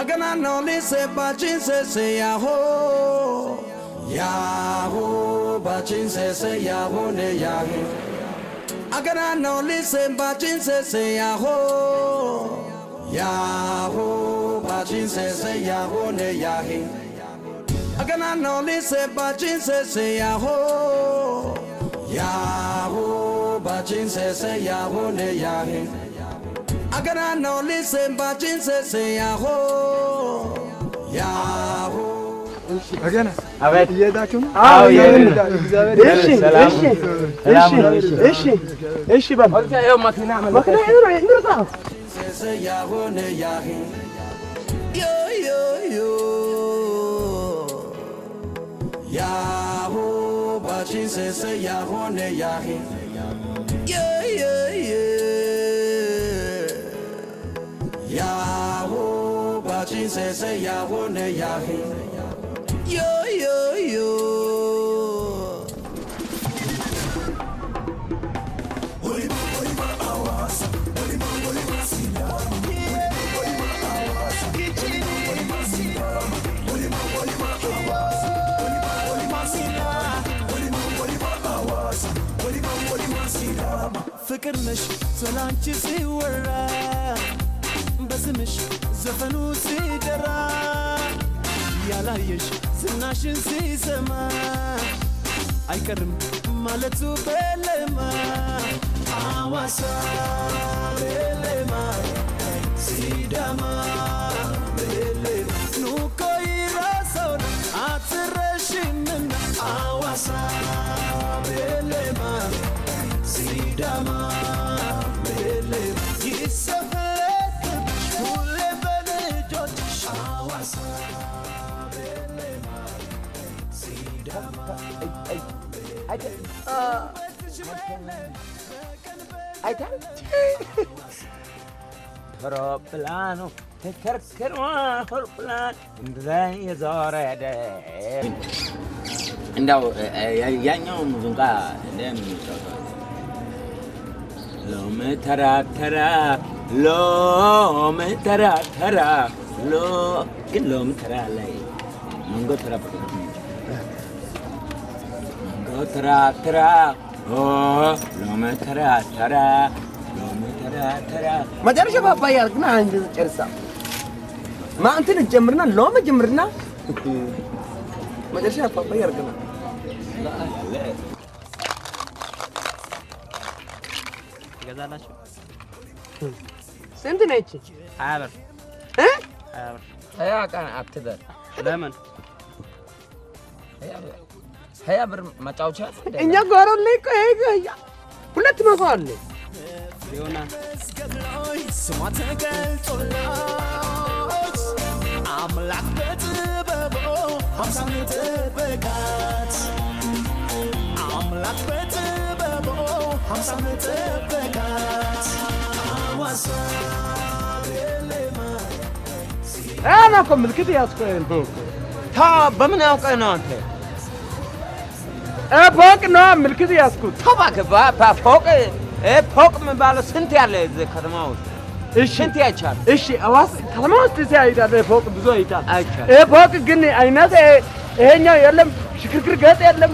Agana no lise bachin se yaho yaho bachin se yaho ne yahi Agana no lise bachin se yaho yaho bachin se yaho ne yahi Agana no lise bachin se yaho yaho bachin se yaho ne yahi Agana no listen bachin se yaho yaho Agana አቤት እየሄዳችሁ ነው? አዎ እሺ በል ኦኬ ያው መኪና ነው se yaho ne yahi yo yo yo yaho bachin se yaho ne yahi yo yo yo yaho bachin se yaho ne yahi yo yo yo ፍቅር ነሽ ስላንቺ ሲወራ በስምሽ ዘፈኑ ሲደራ ያላየሽ ዝናሽን ሲሰማ አይቀርም ማለቱ በለማ አዋሳ በለማ ሲዳማ በለማ ኑኮ ይራሰውን አትረሽምና አዋሳ በለማ Sidama bele yisaflet shule bele jot shawasa bele Sidama Aeroplano tekerkerwa aeroplan እንደላይ የዞረደ እንደው ያኛው ሙዚቃ እንደምንጫወተው Lome tara lo kin lome tara lai mango tara oh lome tara መጨረሻ ባባያ ግን አንድ ጨርሳ ማንተን ጀምርና ሎመ ጀምርና መጨረሻ ባባያ ግን ገዛላችሁ ስንት ነች? 20 ብር 20 ብር ሀያ ቀን አትደር ለምን 20 ብር መጫወቻ እኛ ጋር ላይ ቆይ ሁለት መቶ አለ ይሆና ስሟ ተገልጦላት አምላክ በጥበቡ 50 ሜትር በጋት አምላክ በጥበቡ 50 ሜትር በጋት አዋሳ በለማ انا اكو ملكت ياسكن ታ በምን ያውቀህ ነው አንተ ፎቅ ነው ምልክት ያስኩት ተባከባ ፎቅ ፎቅ የሚባለው ስንት ያለ እዚህ ከተማ ውስጥ ስንት ያቻል እሺ አዋስ ከተማ ውስጥ ሲያይዳል ፎቅ ብዙ አይታል አይቻል ፎቅ ግን አይነት ይሄኛው የለም ሽክርክር ገጥ የለም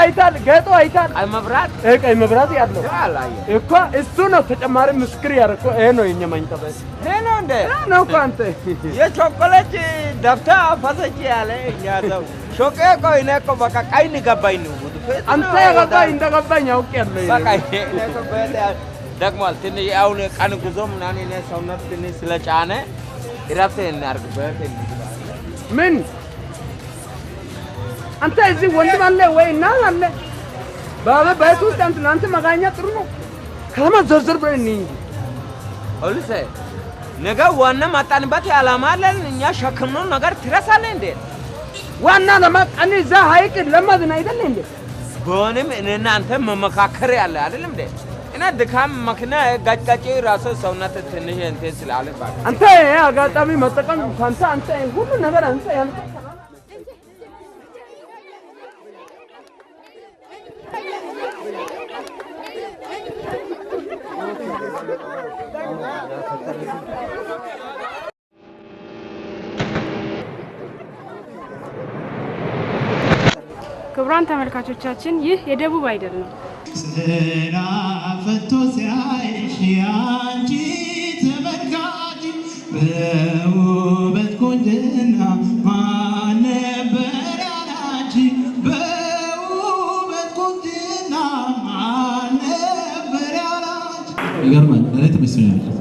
አይታል ገጦ አይታል አይ መብራት ቀይ መብራት ያለው አላየ እኮ እሱ ነው ተጨማሪ ምስክር ያረኮ ይሄ ነው የኛ ማኝታ በስ ይሄ ነው እንደ ነው እኮ አንተ የቾኮሌት ደብታ ፈሰች ያለ ያዘው ሾቄ ቆይ ነቆ በቃ ቀይን ገባኝ ነው አንተ ገባኝ እንደገባኝ አውቅ ያለው በቃ ነቆ በለ ደግሞል ትንሽ አሁን ቀን ጉዞ ምናምን እኔ ሰውነት ትንሽ ስለጫነ እረፍት እናርግበት ምን አንተ እዚህ ወንድም አለ ወይ እናት አለ ባባ ቤት ውስጥ አንተ መጋኛ ጥሩ ነው ከተማ ዘርዘር በእኔ እንጂ ኦልሴ ነገ ዋና ማጣንበት ያላማ አለን እኛ ሸክምነው ነገር ትረሳለህ እንዴ ዋና ለማጣን እዛ ሀይቅ ለማዝና አይደል እንዴ በሆነም እናንተ መመካከር ያለ አይደለም እንዴ እና ድካም መኪና ጋጫጭ ራስ ሰውነት ትንሽ እንትን ስላለ ባክ አንተ አጋጣሚ መጠቀም አንተ ሁሉ ነገር አንተ ያንተ ክቡራን ተመልካቾቻችን ይህ የደቡብ አይደል ነው። ስራ ፈቶ ሲያይሽ አንቺ ተመልካች በውበት ቁንጅና ማን ነበር ያላንቺ በውበት ቁንጅና ማን ነበር ያላንቺ ይገርማል ለኔ ተመስሎኛል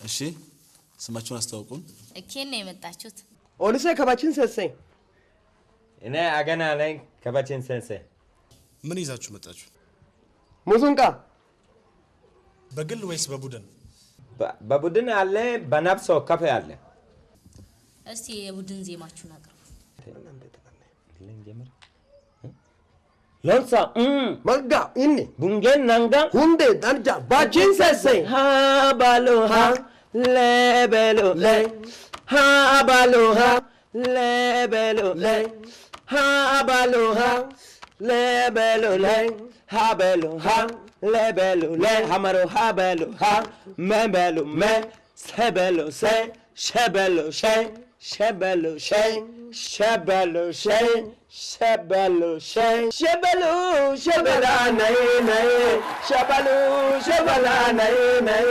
እሺ ስማችሁን አስተዋውቁን እኬን ነው የመጣችሁት ኦልሴ ከባችን ሰሰኝ እኔ አገና ነኝ ከባችን ሰንሰ ምን ይዛችሁ መጣችሁ ሙዙንቃ በግል ወይስ በቡድን በቡድን አለ በነፍስ ወከፍ አለ እስቲ የቡድን ዜማችሁን አቅርቡ ሎንሳ መጋ ኢኒ ቡንጌን ናንጋ ሁንዴ ዳንጃ ባችን ሰሰኝ ha balu ha lebelu le ha balu ha lebelu le ha balu ha lebelu le ha belu ha lebelu le hamaro ha belu ha membelu me sebelu se shebelu she shebelu she shebelu she shebelu she shebelu shebela nay nay shebelu shebela nay nay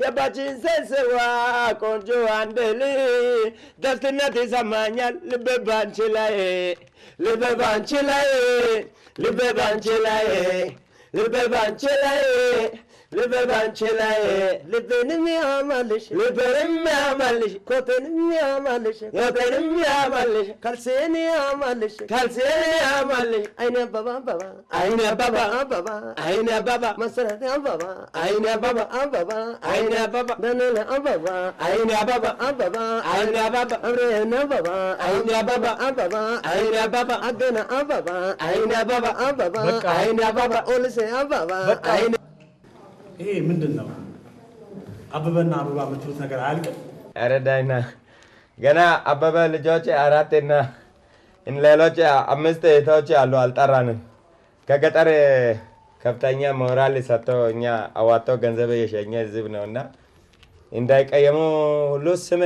yabachin sensewa konjo andeli dastinati samanyal libe banchilaye libe banchilaye libe banchilaye libe banchilaye libe banchilaye libenim yamalish libenim yamalish kotenim yamalish kotenim yamalish kalseni yamalish kalseni yamalish ayna baba baba ayna baba baba ayna baba masrata baba ayna baba baba ayna baba danana baba ayna baba baba ayna baba amrena baba ayna baba baba ayna baba agana baba ayna baba baba ayna baba olse baba ayna ይሄ ምንድነው አበበና አበባ የምትሉት ነገር አያልቅም አረዳይና ገና አበበ ልጆች አራትና ሌሎች አምስት እህቶች አሉ አልጠራንም ከገጠር ከፍተኛ ሞራል ሰጥቶ እኛ አዋጣው ገንዘብ የሸኘ ህዝብ ነውና እንዳይቀየሙ ሁሉ ስም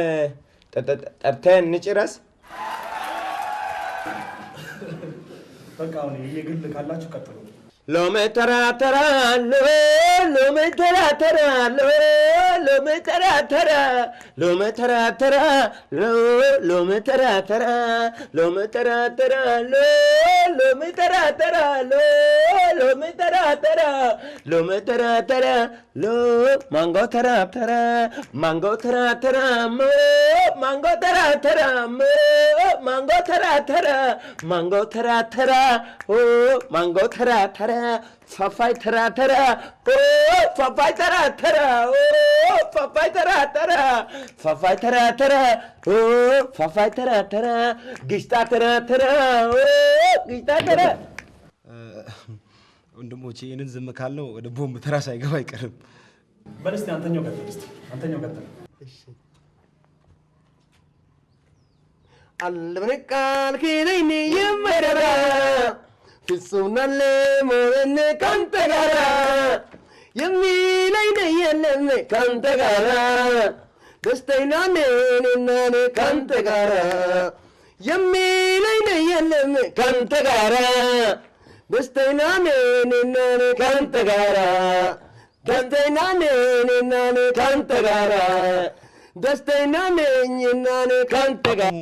ጠርተን እንጭረስ በቃ አሁን የግል ካላችሁ ቀጥሉ Lome tara tara lo lome tara tara lo lome tara tara lome tara tara lo lome tara tara lome tara tara lo lome tara tara lo lome tara tara lome tara tara lo mango tara tara mango tara tara mo mango tara tara mo mango tara tara mango tara tara oh mango tara tara Fafai tara tara, oh, fafai tara tara, oh, fafai tara tara, fafai tara tara, oh, fafai tara tara, gista tara tara, oh, gista tara. ወንድሞቼ ይሄንን ዝም ካልነው ወደ ቦምብ ተራ ሳይገባ አይቀርም በልስቲ አንተኛው ቀጥል እስቲ አንተኛው ቀጥል እሺ አልበቃል ከኔ የመረራ ፍጹምናለ ሞነ ካንተ ጋራ የሚለኝ የለም ካንተ ጋራ ደስተኛ ነኝ ካንተ ጋራ የሚለኝ የለም ካንተ ጋራ ደስተኛ ነኝ ካንተ ጋራ ደስተኛ ነኝ ካንተ ጋራ ደስተኛ ነኝ ካንተ ጋራ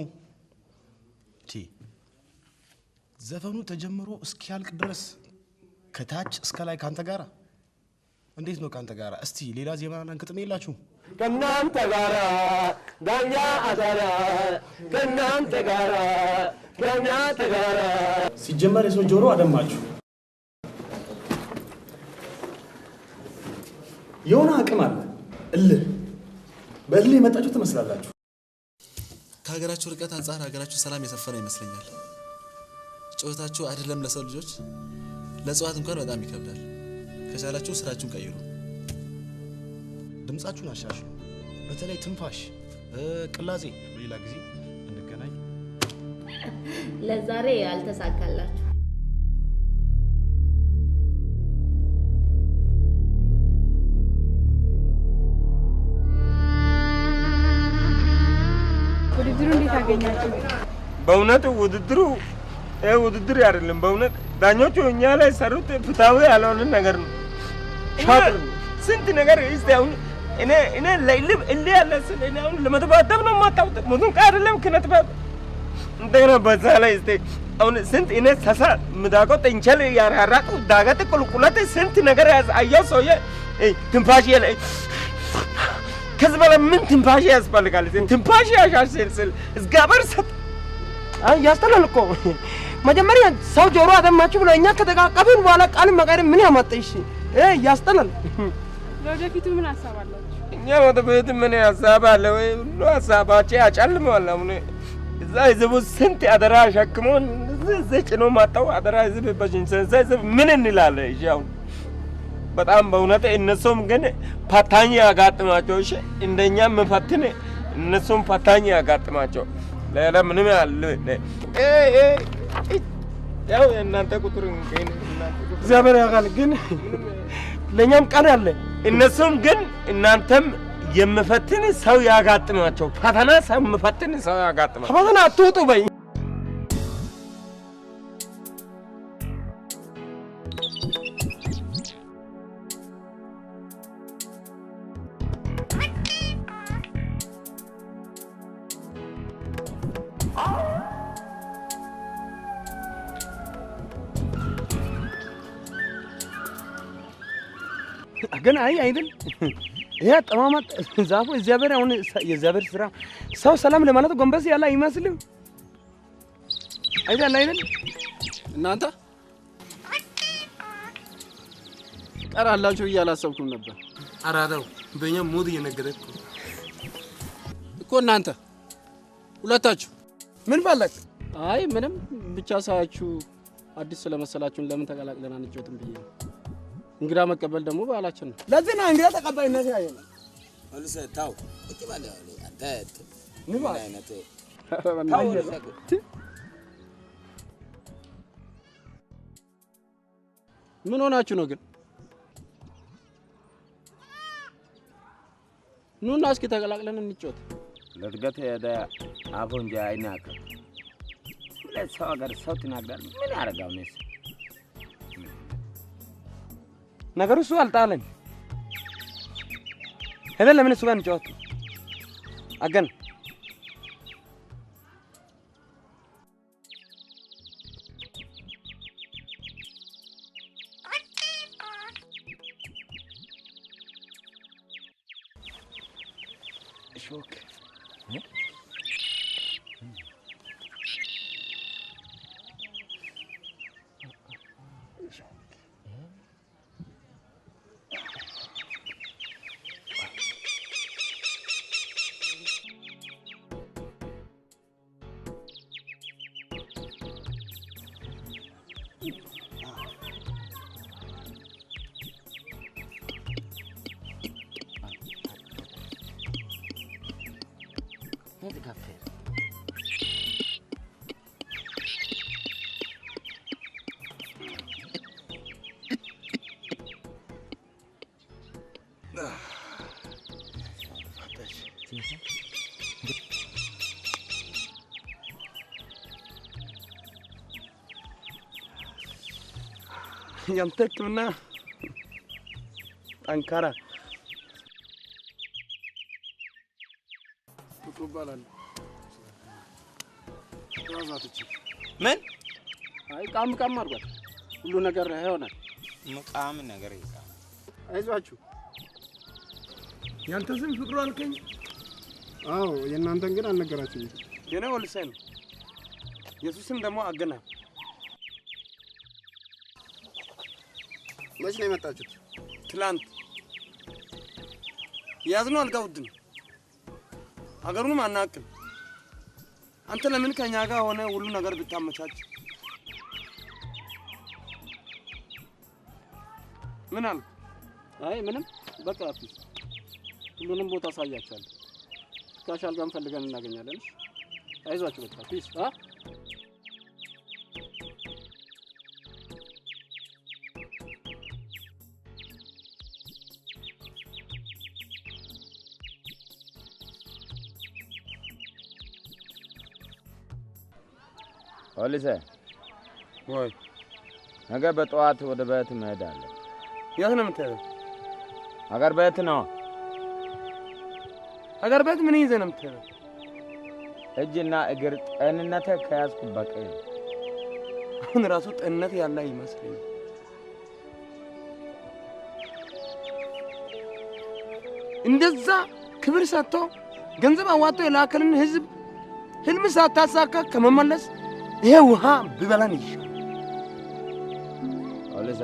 ዘፈኑ ተጀምሮ እስኪያልቅ ድረስ ከታች እስከ ላይ ካንተ ጋራ እንዴት ነው ካንተ ጋራ እስቲ ሌላ ዜማና ግጥም የላችሁ ከናንተ ጋራ ዳኛ አዳራ ከናንተ ጋራ ከናንተ ጋራ ሲጀመር የሰው ጆሮ አደማችሁ የሆነ አቅም አለ በእልህ የመጣችሁ ትመስላላችሁ ከሀገራችሁ ርቀት አንጻር ሀገራችሁ ሰላም የሰፈነ ይመስለኛል ጮታችሁ አይደለም ለሰው ልጆች ለጽዋት እንኳን በጣም ይከብዳል ከቻላችሁ ስራችሁን ቀይሩ ድምጻችሁን አሻሽሉ በተለይ ትንፋሽ ቅላጼ ሌላ ጊዜ እንገናኝ ለዛሬ አልተሳካላችሁ። ውድድሩ እንዴት አገኛችሁ? በእውነት ውድድር አይደለም። በእውነት ዳኞቹ እኛ ላይ ሰሩት ፍትሃዊ ያልሆነ ነገር ነው። ሻጥር ስንት ነገር እስቲ አሁን እኔ ለይልብ እንዴ ያለ ስለ እኔ አሁን ለመተባደብ ነው ማጣውት ሙዙን አይደለም ከነጥባብ እንደገና በዛ ላይ እስቲ አሁን ስንት እኔ ሰሳ ምዳቆ ጠንቸል ያራራቁ ዳገት ቁልቁለት ስንት ነገር አያው ሰውዬ ትንፋሽ የለ ከዚህ በላይ ምን ትንፋሽ ያስፈልጋል? ትንፋሽ ያሻሽል እግዚአብሔር ሰጥ ያስተላል እኮ መጀመሪያ ሰው ጆሮ አደማችሁ ብሎ እኛ ከተቃቀብን በኋላ ቃል መቀየር ምን ያመጣሽ? ያስተላል። ለወደፊቱ ምን ሐሳብ አላችሁ? እኛ ወደፊት ምን ሐሳብ አለ ወይ? ሁሉ ሐሳባቸው ያጨልመዋል። አሁን እዛ ህዝቡ ስንት አደራ ሸክሞን ዘጭኖ ማጣው አደራ ህዝብ በጅንሰንሰ ህዝብ ምን እንላለን? እሺ አሁን በጣም በእውነት እነሱም ግን ፈታኝ ያጋጥማቸው። እሺ እንደኛም መፈትን እነሱም ፈታኝ ያጋጥማቸው። ሌላ ምንም ያለ ያው እናንተ ቁጥር እግዚአብሔር ያውቃል። ግን ለኛም ቃል አለ። እነሱም ግን እናንተም የምፈትን ሰው ያጋጥማቸው። ፈተና ሰው የምፈትን ሰው ያጋጥማቸው። ፈተና አትውጡ በይ። ግን አይደል ይሄ ጠማማት ዛፉ እግዚአብሔር አሁን የእግዚአብሔር ስራ ሰው ሰላም ለማለት ጎንበስ ያለ አይመስልም አይደል እናንተ ቀራላችሁ እያላሰብኩም ነበር። አራዳው በእኛ ሙድ እየነገረኝ እኮ እናንተ ሁለታችሁ ምን ባላክ? አይ ምንም ብቻ ሳያችሁ አዲስ ስለመሰላችሁን ለምን ተቀላቅለን አንጫወትም ብዬ ነው። እንግዳ መቀበል ደግሞ ባህላችን ነው። ለዚህ ነው እንግዳ ተቀባይነት ያየነው። ወልሰ ታው እጭ ባለ አንተ ምን አይነት ምን ሆናችሁ ነው ግን? ኑና እስኪ ተቀላቅለን እንጫወት። ለድገት ያዳ አፎንጃ አይናከ ለሰው ሀገር ሰው ትናገር ምን ያረጋው ነው? ነገሩ እሱ አልጣለን። ሄደን ለምን እሱ ጋር እንጫወት? አገን ሾክ ያንተክምና ጠንካራ ፍቅሩ ይባላል። ራዛትች ምን አይ ቃም አድርጓል። ሁሉ ነገር ይሆናል። መቃም ነገር ይቃም። አይዟችሁ። ያንተ ስም ፍቅሩ አልከኝ? አዎ የእናንተን ግን አልነገራችሁኝ። የኔ ወልሰን የሱስም ደግሞ አገና። መች ነው የመጣችሁት? ትላንት ያዝነው አልጋውድን አገሩንም አናቅም። አንተ ለምን ከኛ ጋር ሆነ ሁሉ ነገር ብታመቻች? ምን አለ? አይ ምንም በቃ ፒስ ሁሉንም ቦታ አሳያችኋለሁ። ካሻል ጋር ፈልገን እናገኛለን። አይዟችሁ በቃ ፒስ ፖሊስ ወይ ነገ በጠዋት ወደ ቤት እንሄዳለን። የት ነው የምትሄደው? አገር ቤት ነው። አገር ቤት ምን ይዘህ ነው የምትሄደው? እጅና እግር ጤንነቴ ከያዝኩ በቂ ነው። አሁን ራሱ ጤንነት ያለ ይመስለኛል። እንደዛ ክብር ሰጥቶ ገንዘብ አዋጥቶ የላከልን ህዝብ ህልም ሳታሳካ ከመመለስ ይሄ ውሃ ቢበላን ይሻል። ፖሊስ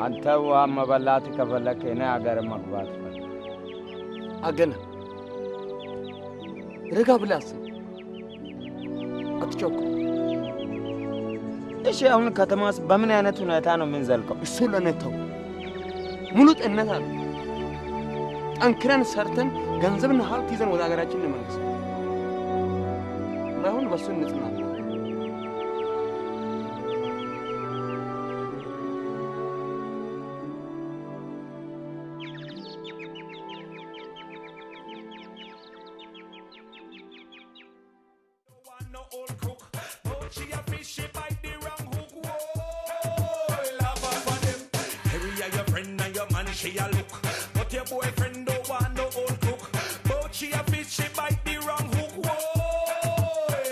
አንተ ውሃ መበላት ከፈለክ እኔ አገር መግባት ፈልግ። አገና ረጋ ብለህ አስብ፣ አትቸኩል። እሺ አሁን ከተማስ በምን አይነት ሁኔታ ነው የምንዘልቀው? እሱ ለእኔ ተው። ሙሉ ጤንነት አለ። ጠንክረን ሰርተን ገንዘብና ሀብት ይዘን ወደ ሀገራችን እንመለስ። ባይሆን በሱ እንጽናለን። She a look, but your boyfriend don't want no old cook. But she a fish, she bite the wrong hook. Whoa,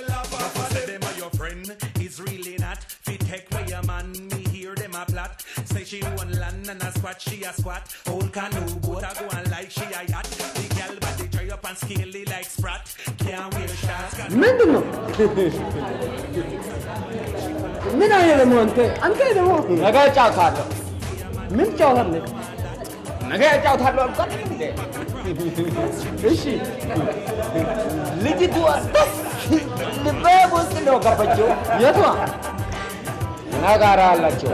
love her for them. Your friend is really not fit. Take away your man, me hear them a plot. Say she one land and a squat, she a squat. Old canoe boat a go and like she a yacht. The girl body dry up and scaly like sprat. Can't wear shots. ምንድነው? ምን አይደለም አንተ ደግሞ ነገ ጫውታለሁ። ምን ጫውታለህ? ነገ ጫውታለሁ አልኳት እንዴ? እሺ ልጅቷ ልቤ ውስጥ ነው ገባችው። የቷ? ነጋራ አላቸው።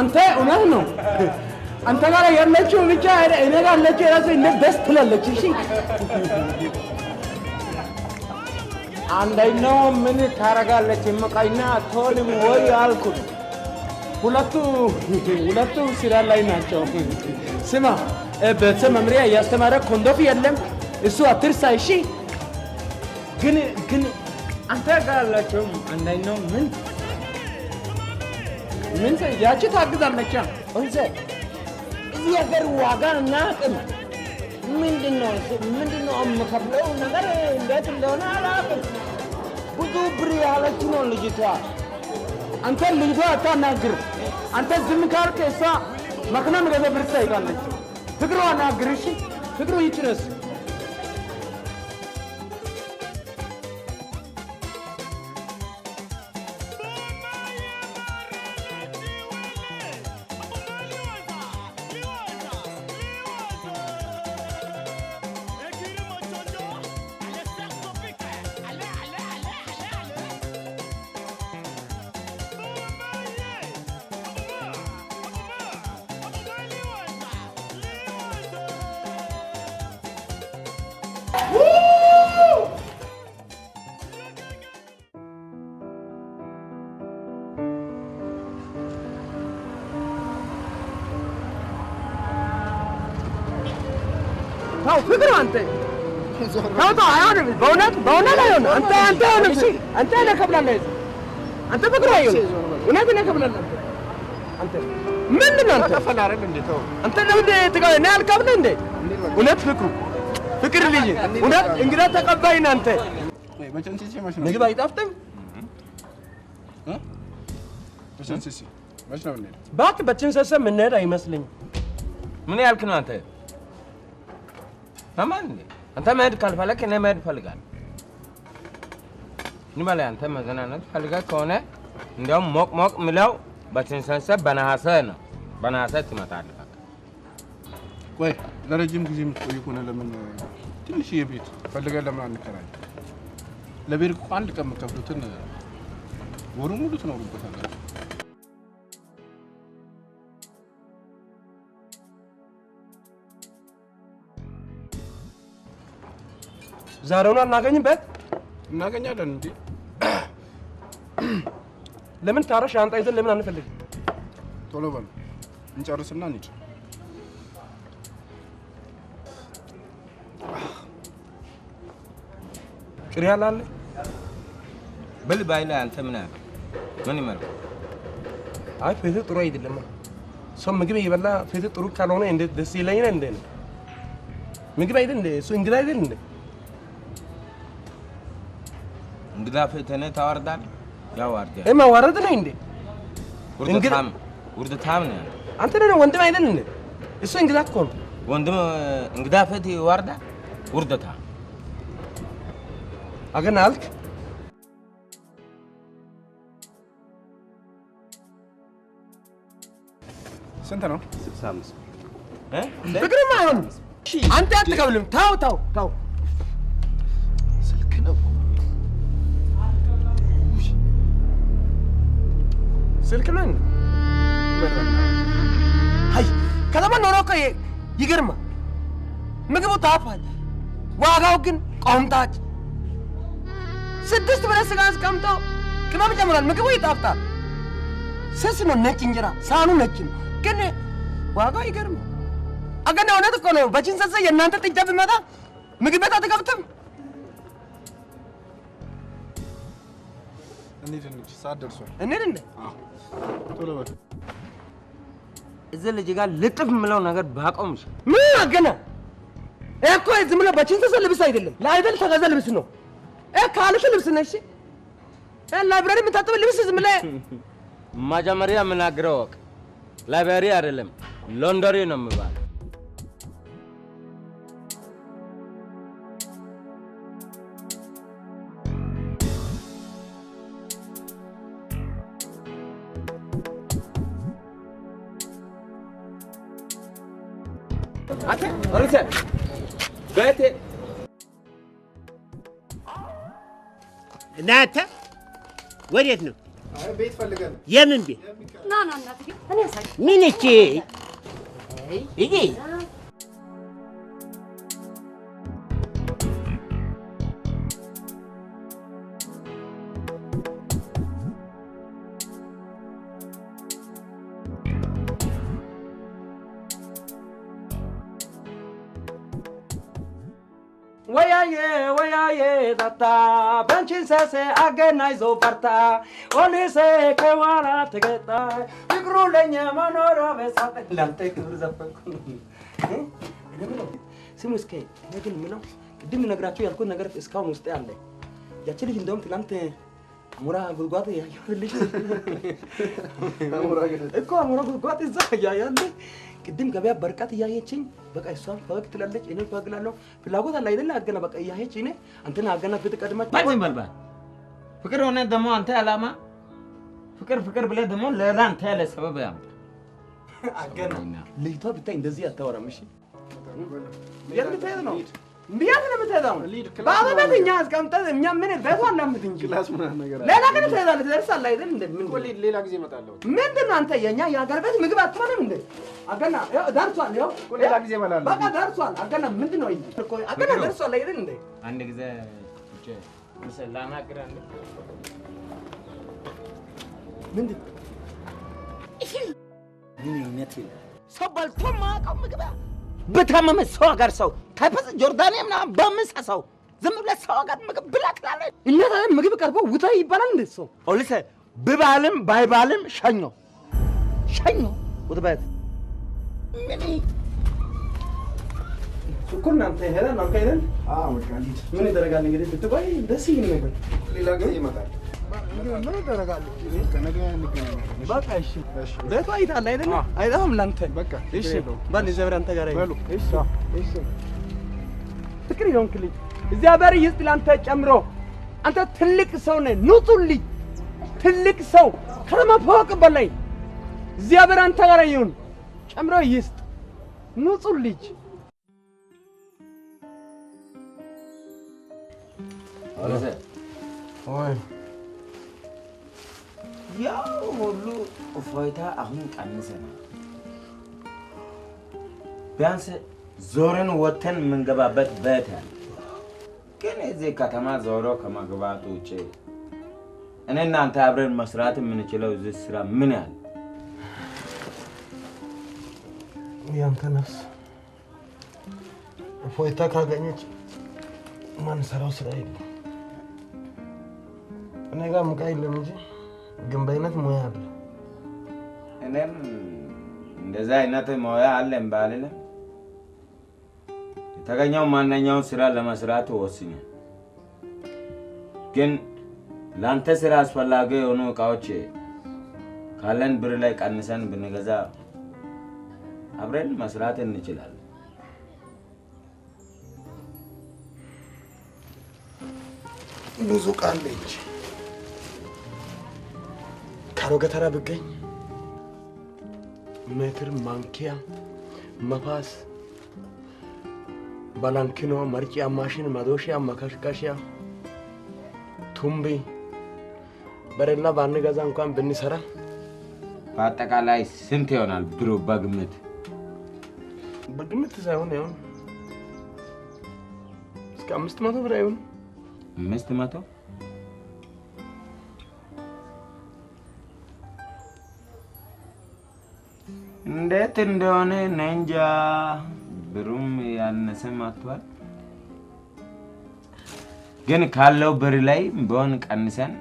አንተ እውነት ነው አንተ ጋር ያለችው ብቻ እኔ ጋር ያለችው ራሱ እንዴት ደስ ትላለች። እሺ አንደኛው ምን ታረጋለች? የመቃይና ቶልም ወይ አልኩት። ሁለቱ ስራ ላይ ናቸው። ስማ ቤተሰብ መምሪያ እያስተማረ ኮንዶፍ የለም እሱ አትርሳ። እሺ ግን አንተ ጋር ያለችው አንደኛው ምን ያቺ ታግዛለች። እንዘ እዚህ ሀገር ዋጋ እናቅም። ምንድነው የምከፍለው ነገር እንዴት እንደሆነ አላውቅም። ብዙ ብር ያለች ነው ልጅቷ። አንተ ልጅቷ አታናግር። አንተ ዝም ካልክ እሷ መኪና ምገዛ ብር ትጠይቃለች። ፍቅሩ አናግር። እሺ ፍቅሩ ይችነስ ታው ፍቅሩ አንተ ታው አይሆንም። በእውነት አይሆንም። አንተ አይሆንም። እሺ አንተ ነከብላለህ። አንተ ፍቅሩ አይሆንም። እውነት ነከብላለህ። አንተ ምንድን ነው አንተ ተፈላረን እንዴ? ተው አንተ ለምን ትጋው እኔ አልከብልህ እንዴ? እውነት ፍቅር ልጅ እውነት እንግዳ ተቀባይ ነህ አንተ። ምግብ አይጣፍጥም? በቸንሲሲ መች ነው የምንሄድ? እባክህ በቸንሲሲ የምንሄድ አይመስለኝም። ምን ያልክ ነው አንተ? ማማን አንተ መሄድ ካልፈለክ እኔ መሄድ እፈልጋለሁ። ንበላ አንተ መዝናናት ፈልገህ ከሆነ እንዲያውም ሞቅ ምለው በቸንሲሲ በነሐሴ ነው። በነሐሴ ትመጣለህ። ቆይ ለረጅም ጊዜ የምትቆይ ከሆነ ለምን ትንሽዬ ቤት ፈልገን ለምን አንከራይ? ለቤት እኮ አንድ ቀን የምትከፍሉትን ወሩን ሙሉ ትኖሩበታላችሁ። ዛሬውን አናገኝበት? እናገኛለን እንዴ? ለምን ታራ ሻንጣ ይዘን ለምን አንፈልግም? ቶሎ በል እንጨርስና እንሂድ። ቅሪያ ላለ ብል ባይላ አንተ ምን አለ? ምን ይመጣ? አይ ፊት ጥሩ አይደለም። ሰው ምግብ እየበላ ፊት ጥሩ ካልሆነ እንዴት ደስ ይለኛል እንዴ? ምግብ አይደል እንዴ? እሱ እንግዳ አይደል እንዴ? እንግዳ ፊትህን ታወርዳለህ? ያዋርዳል። ማዋረድ ነው እንዴ? ውርደታም ነው። አንተ ደግሞ ወንድም አይደል እንዴ? እሱ እንግዳ እኮ ነው። ወንድም እንግዳ ፊት ይዋርዳል? ውርደታም አገና አልክ? ስንት ነው? 65 ፍቅርማ አይሆንም። አንተ አትቀበልም። ታው ስልክ ነው ስልክ ነው። አይ ከተማ ኖሮ እኮ ይገርማ። ምግቡ ታፋል፣ ዋጋው ግን ቆምጣጭ። 6 ብር ስጋ አስቀምጠው ቅመም ጨምራል። ምግቡ ይጣፍጣል። ስስ ነው፣ ነጭ እንጀራ፣ ሳህኑ ነጭ ነው፣ ግን ዋጋው ይገርማ። አገና እውነት እኮ ነው። በችንሰሰ የእናንተ ጥጃ ቢመጣ ምግብ ቤት አትገብትም። እንሂድ ሰዓት ደርሷል። እንሂድ እንደ ቶሎ በል። እዚህ ልጅ ጋር ልጥፍ የምለው ነገር ባቆምሽ ምን አገና እኮ ዝም ብለህ በችንሰሰ ልብስ አይደለም ለአይደል ተገዛ ልብስ ነው። ካልክ ልብስ ነሽ ላይብራሪ የምታጥብ ልብስ ዝም ብለህ መጀመሪያ የምናግረው ወቅ ላይብራሪ አይደለም ሎንደሪ ነው የምባለው። አረሰ ቤቴ እናንተ ወዴት ነው? ቤት ፈልገን። የምን ቤት? ና እናትዬ፣ እኔ ሳይ ምን እቺ እይ ወያዬ ታታ በንቺንሰሴ አገናይዞ በርታ ኦሊሴ ከዋራ ተገጣ ፍቅሩ ለኛ መኖራ በሳተ ላንተ ክብር ዘፈንኩ። ስሙ እስኪ እኔ ግን ምነው ቅድም ነግራችሁ ያልኩት ነገር እስካሁን ውስጥ ያለ ያቺ ልጅ እንደውም ትላንት አሞራ ጉድጓድ ያየሁልሽ እኮ አሞራ ጉድጓድ እዛ ያያለ ቅድም ገበያ በርቀት እያየችኝ በቃ እሷን ፈገግ ትላለች፣ እኔ ፈገግ እላለሁ። ፍላጎት አለ አይደለ? አገና በቃ እያየች እኔ አንተን አገና ፊት ቀድማች ባይዘን በልባል ፍቅር ሆነ ደግሞ አንተ አላማ ፍቅር ብለህ ደግሞ ሌላ አንተ ያለ ሰበብ ያምጣ። አገና ልጅቷ ብታይ እንደዚህ አታወራም። እሺ የት ልትሄድ ነው? ቢያት ነው የምትሄደው? በአበበት እኛ አስቀምጠን እኛ ምን ቤቷ እናምት እንጂ ክላስ ምናምን ነገር አለ። ሌላ ግን ትሄዳለህ፣ ትደርሳለህ አይደል? እንደ ምን ሌላ ጊዜ እመጣለሁ። ምንድን ነው አንተ የኛ የሀገር ቤት ምግብ አትበላም እንዴ? አገና ደርሷል። ይኸው ሌላ ጊዜ እበላለሁ። በቃ ደርሷል። አገና ምንድን ነው ይሄ? አገና ደርሷል አይደል እንዴ? አንድ ጊዜ እጄ መሰላና ግራ እንደ ምንድን ሰው በልቶ ማቀው ምግብ በታመመ ሰው ሀገር ሰው ታይፈስ ጆርዳኒያ ምናምን በምሰሰው ዝም ብለህ ሰው ሀገር ምግብ ብላ ትላለህ። እና ታዲያ ምግብ ቀርቦ ውጣ ይባላል እንዴ? ሰው ኦሊሴ ብባልም ባይባልም ሸኞ ወደ ቤት ምን እኮ እናንተ ሄደን ምን ይደረጋል እንግዲህ ብትቆይ ደስ ይል ነበር። ሌላ ጊዜ ይመጣል። ምን ይደረጋል? ከነገ እንገናኛለን። በቃ እሺ፣ ቤቷ አይታል አይደል? አይታም ላንተ በቃ እሺ፣ ባል ዘብር አንተ ጋር በሉ። እሺ ፍቅር ይሆንክልኝ እግዚአብሔር ይስጥ ላንተ ጨምሮ። አንተ ትልቅ ሰው ነህ፣ ንጹህ ልጅ፣ ትልቅ ሰው ከመፎቅ በላይ እግዚአብሔር አንተ ጋር ይሁን ጨምሮ ይስጥ። ንጹህ ልጅ አለዘ ኦይ ያው ሁሉ እፎይታ አሁን ቀንሰናል። ቢያንስ ዞረን ወተን የምንገባበት ቤት አለ። ግን እዚህ ከተማ ዞሮ ከመግባት ውጭ እኔ እናንተ አብረን መስራት የምንችለው እዚህ ስራ ምን ያህል ያንተ ነፍስ እፎይታ ካገኘች ማን ሰራው ስራ የለም። እኔ ጋር ሙቃ የለም እንጂ ግን በእውነት ሙያ አለ። እኔም እንደዛ አይነት ሙያ አለን ባልልም የተገኘው ማንኛውም ስራ ለመስራት ወስኛል። ግን ላንተ ስራ አስፈላጊ የሆኑ እቃዎች ካለን ብር ላይ ቀንሰን ብንገዛ አብረን መስራት እንችላለን። ብዙ ቃል ልጅ ካሮጌ ተራ ብገኝ ሜትር፣ ማንኪያ፣ መፋስ፣ ባላንኪኖ፣ መርቂያ ማሽን፣ መዶሻ፣ መከሽከሻ፣ ቱምቢ በረላ ባንገዛ እንኳን ብንሰራ በአጠቃላይ ስንት ይሆናል ብሩ በግምት? በግምት ሳይሆን ያው እስከ 500 ብር አይሆን? 500 እንዴት እንደሆነ ነንጃ። ብሩም ያነሰም አጥቷል። ግን ካለው ብር ላይ ቢሆን ቀንሰን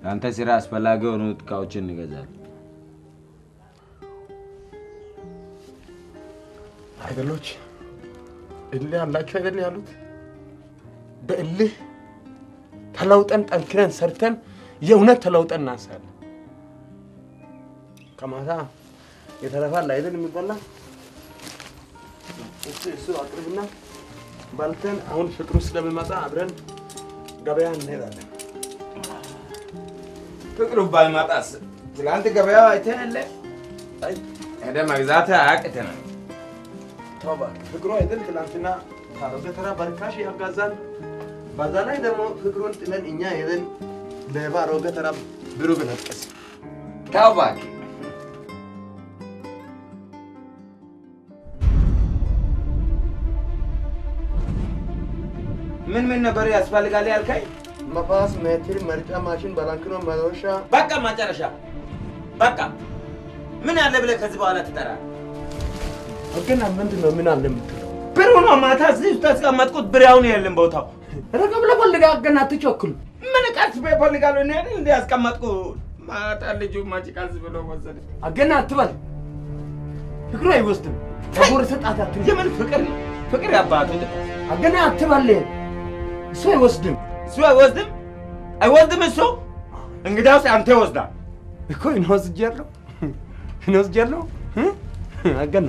ለአንተ ስራ አስፈላጊ የሆኑ እቃዎችን እንገዛለን። አይደሎች እልህ አላችሁ አይደል ያሉት? በእልህ ተለውጠን ጠንክረን ሰርተን የእውነት ተለውጠን እናሳለን። ከማታ የተረፋል አይደል የሚበላ እሱ አቅርብና ባልተን አሁን ፍቅሩ ስለሚመጣ አብረን ገበያ እንሄዳለን። ፍቅሩ ባይመጣስ ትላንት ገበያ አይተን የለ ሄደ መግዛት አያቅተንም። ተው ፍቅሩ አይደል ትላንትና ካሮጌ ተራ በርካሽ ያጋዛን። በዛ ላይ ደግሞ ፍቅሩን ጥለን እኛ ሄደን ለካሮጌ ተራ ብሩ ብንጠቅስ ተው እባክህ። ምን ነበር ያስፈልጋል ያልከኝ? መፋስ፣ ሜትር፣ መርጫ ማሽን፣ ባላንኪኖ፣ መዶሻ። በቃ መጨረሻ በቃ። ምን አለ ብለህ ከዚህ በኋላ ትጠራለህ? ግን ምንድን ነው ምን አለ የምትለው? ብሩ ነው። ማታ እዚህ ተቀመጥኩት ብር አሁን የለም ቦታው። ረጋ ብለህ ፈልገህ ግን አትቸኩል። ምን ቀስ በፈልጋለሁ እኔ እንደ ያስቀመጥኩ ማታ ልጁ ማጭቃዝ ብሎ ወሰደ። አገና አትበል። ፍቅሩ አይወስድም። ተጎርሰ ጣት አትይ። የምን ፍቅር ፍቅር ያባቱ አገና አትበል። እሱ አይወስድም። እሱ አይወስድም እሱ እንግዲያውስ አንተ ወስዳል እኮ ይወስጃለሁ አገና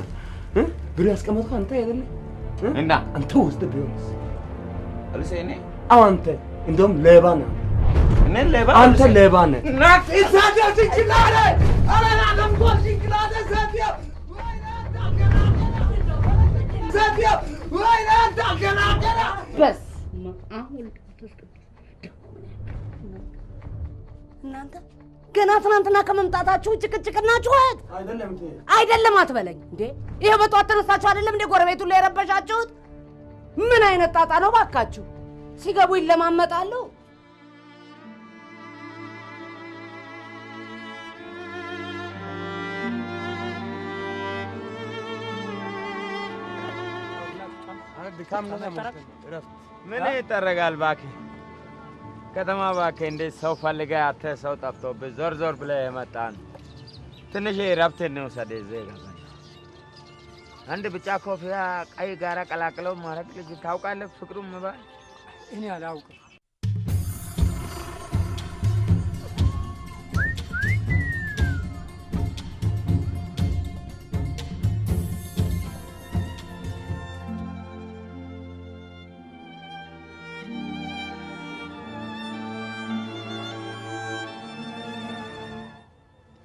ብሩ ያስቀመጥኩ አንተ አይደለ እና አንተ ወስደ ቢሆንስ አልሰኔ አዎ አንተ እንደውም ሌባ ነህ። እኔ ሌባ አንተ ሌባ ነህ። ኢሳዲያ ሲንክላደ አላላ ለምቆል ሲንክላደ ሳዲያ ሳዲያ ወይና ታገላገላ በስ አሁን እናንተ ገና ትናንትና ከመምጣታችሁ ጭቅጭቅና ጩኸት አይደለም አትበለኝ እንዴ! ይሄ በጧት ተነሳችሁ አይደለም እንዴ ጎረቤቱን ላይ የረበሻችሁት? ምን አይነት ጣጣ ነው ባካችሁ? ሲገቡ ይለማመጣሉ። ምን ይጠረጋል እባክህ? ከተማ እባክህ እንዴት ሰው ፈልገህ አተህ ሰው ጠፍቶብህ ዞር ብለህ የመጣ ነው። ትንሽ እረፍት እንውሰድ። አንድ ብጫ ኮፊያ ቀይ ጋራ ቀላቅለው ማረግ ልጅ ታውቃለህ? ፍቅሩም መባል እኔ አላውቅም።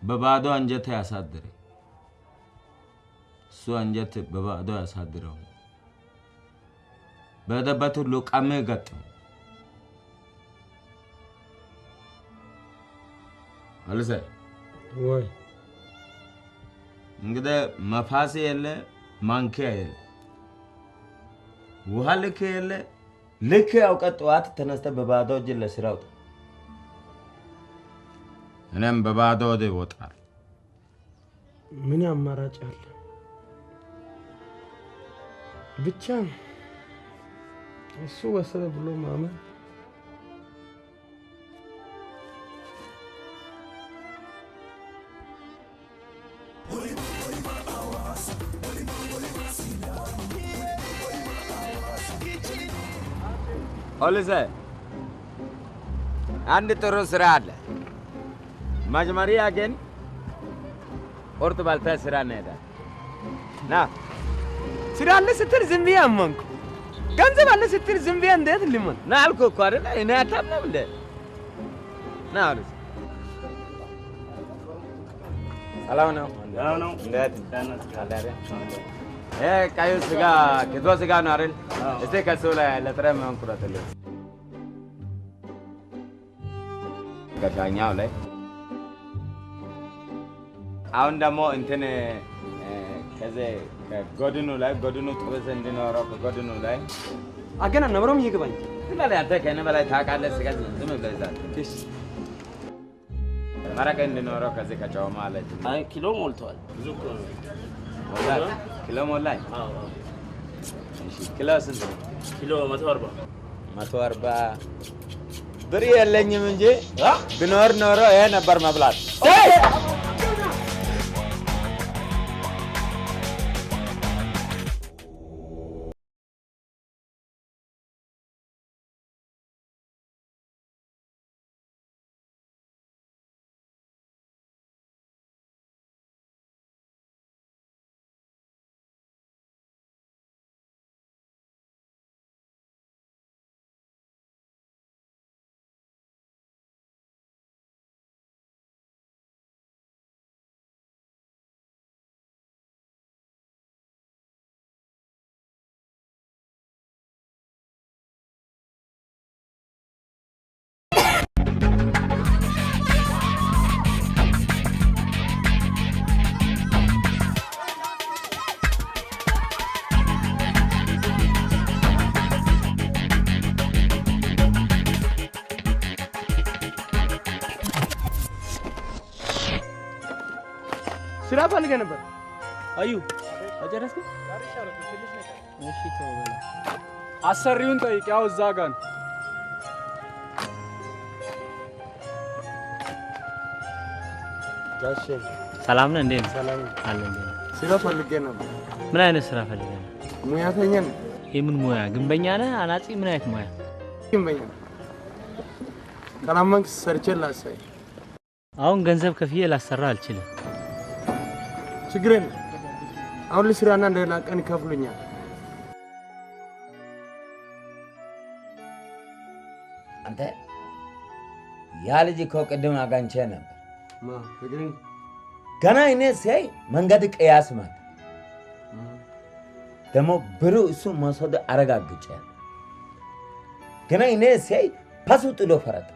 በባዶ አንጀት ያሳድር። እሱ አንጀት በባዶ ያሳድረው። በደበት ሁሉ ቀም ገጠም። አልሰ ወይ እንግዲህ መፋሴ የለ ማንኪያ የለ ውሃ ልክ የለ ልክ ያውቀት ጠዋት ተነስተህ በባዶ እጅ ለስራ ውጣ። እኔም በባዶ ወደ ይወጣል። ምን አማራጭ አለ? ብቻ እሱ ወሰደ ብሎ ማመን ፖሊስ አንድ ጥሩ ስራ አለ። መጀመሪያ ግን ቁርጥ በልተህ ስራ እንሄዳለን። ና ስራ አለ ስትል ዝም ብዬ አመንኩ። ገንዘብ አለ ስትል ዝም ብዬ እንዴት ልመን? ና አልኩህ እኮ አይደለ? እኔ አታምነም እንደ ና አሉት። ሰላም ነው? ሰላም ነው። እንዴት አዳረ? ቀዩ ስጋ ክትፎ ስጋ ነው አይደል? እስቲ ከሱ ላይ ለጥረም መንኩረትልኝ ከሻኛው ላይ አሁን ደግሞ እንትን ከዚህ ከጎድኑ ላይ ጎድኑ ጥብስ እንዲኖረው ከጎድኑ ላይ አገና ነብሮም ይገባኝ ትላለህ። አንተ ከእኔ በላይ ታውቃለህ። ስጋ ዝም ብለህ ይዛለህ። እሺ መረቅ እንዲኖረው ከዚህ ከጨው ማለት ነው። አይ ኪሎ ሞልቷል። ብዙ እኮ ነው። ሞላል? ኪሎ ሞላኝ? አዎ። እሺ ኪሎ ስንት ነው? ኪሎ 140 140 ብር የለኝም እንጂ ቢኖር ኖሮ ይሄ ነበር መብላት። ስራ ፈልገህ ነበር? አዩ አጨረስክ? እሺ ተወው። አሰሪውን ጠይቅ። ያው እዛ ጋር ነው። ጋሼ ሰላም ነህ? እንዴት ነህ? ሰላም አለ እንዴ? ስራ ፈልገህ ነበር? ምን አይነት ስራ ፈልገህ ነው? ሙያተኛ ነህ? የምን ሙያ? ግንበኛ ነህ? አናጺ? ምን አይነት ሙያ? ግንበኛ። ካላመንክ ሰርቼ ላሳይ። አሁን ገንዘብ ከፍዬ ላሰራ አልችልም። ችግር የለም። አሁን ልስራና እንደሌላ ቀን ይከፍሉኛል። አንተ ያ ልጅ እኮ ቅድም አጋኝቼ ነበር። ፍቅርን ገና እኔ ሲያይ መንገድ ቅያስ ማለት ደግሞ ብሩ እሱ መውሰድ አረጋግጫለሁ። ገና እኔ ሲያይ ፓሱ ጥሎ ፈረጠ።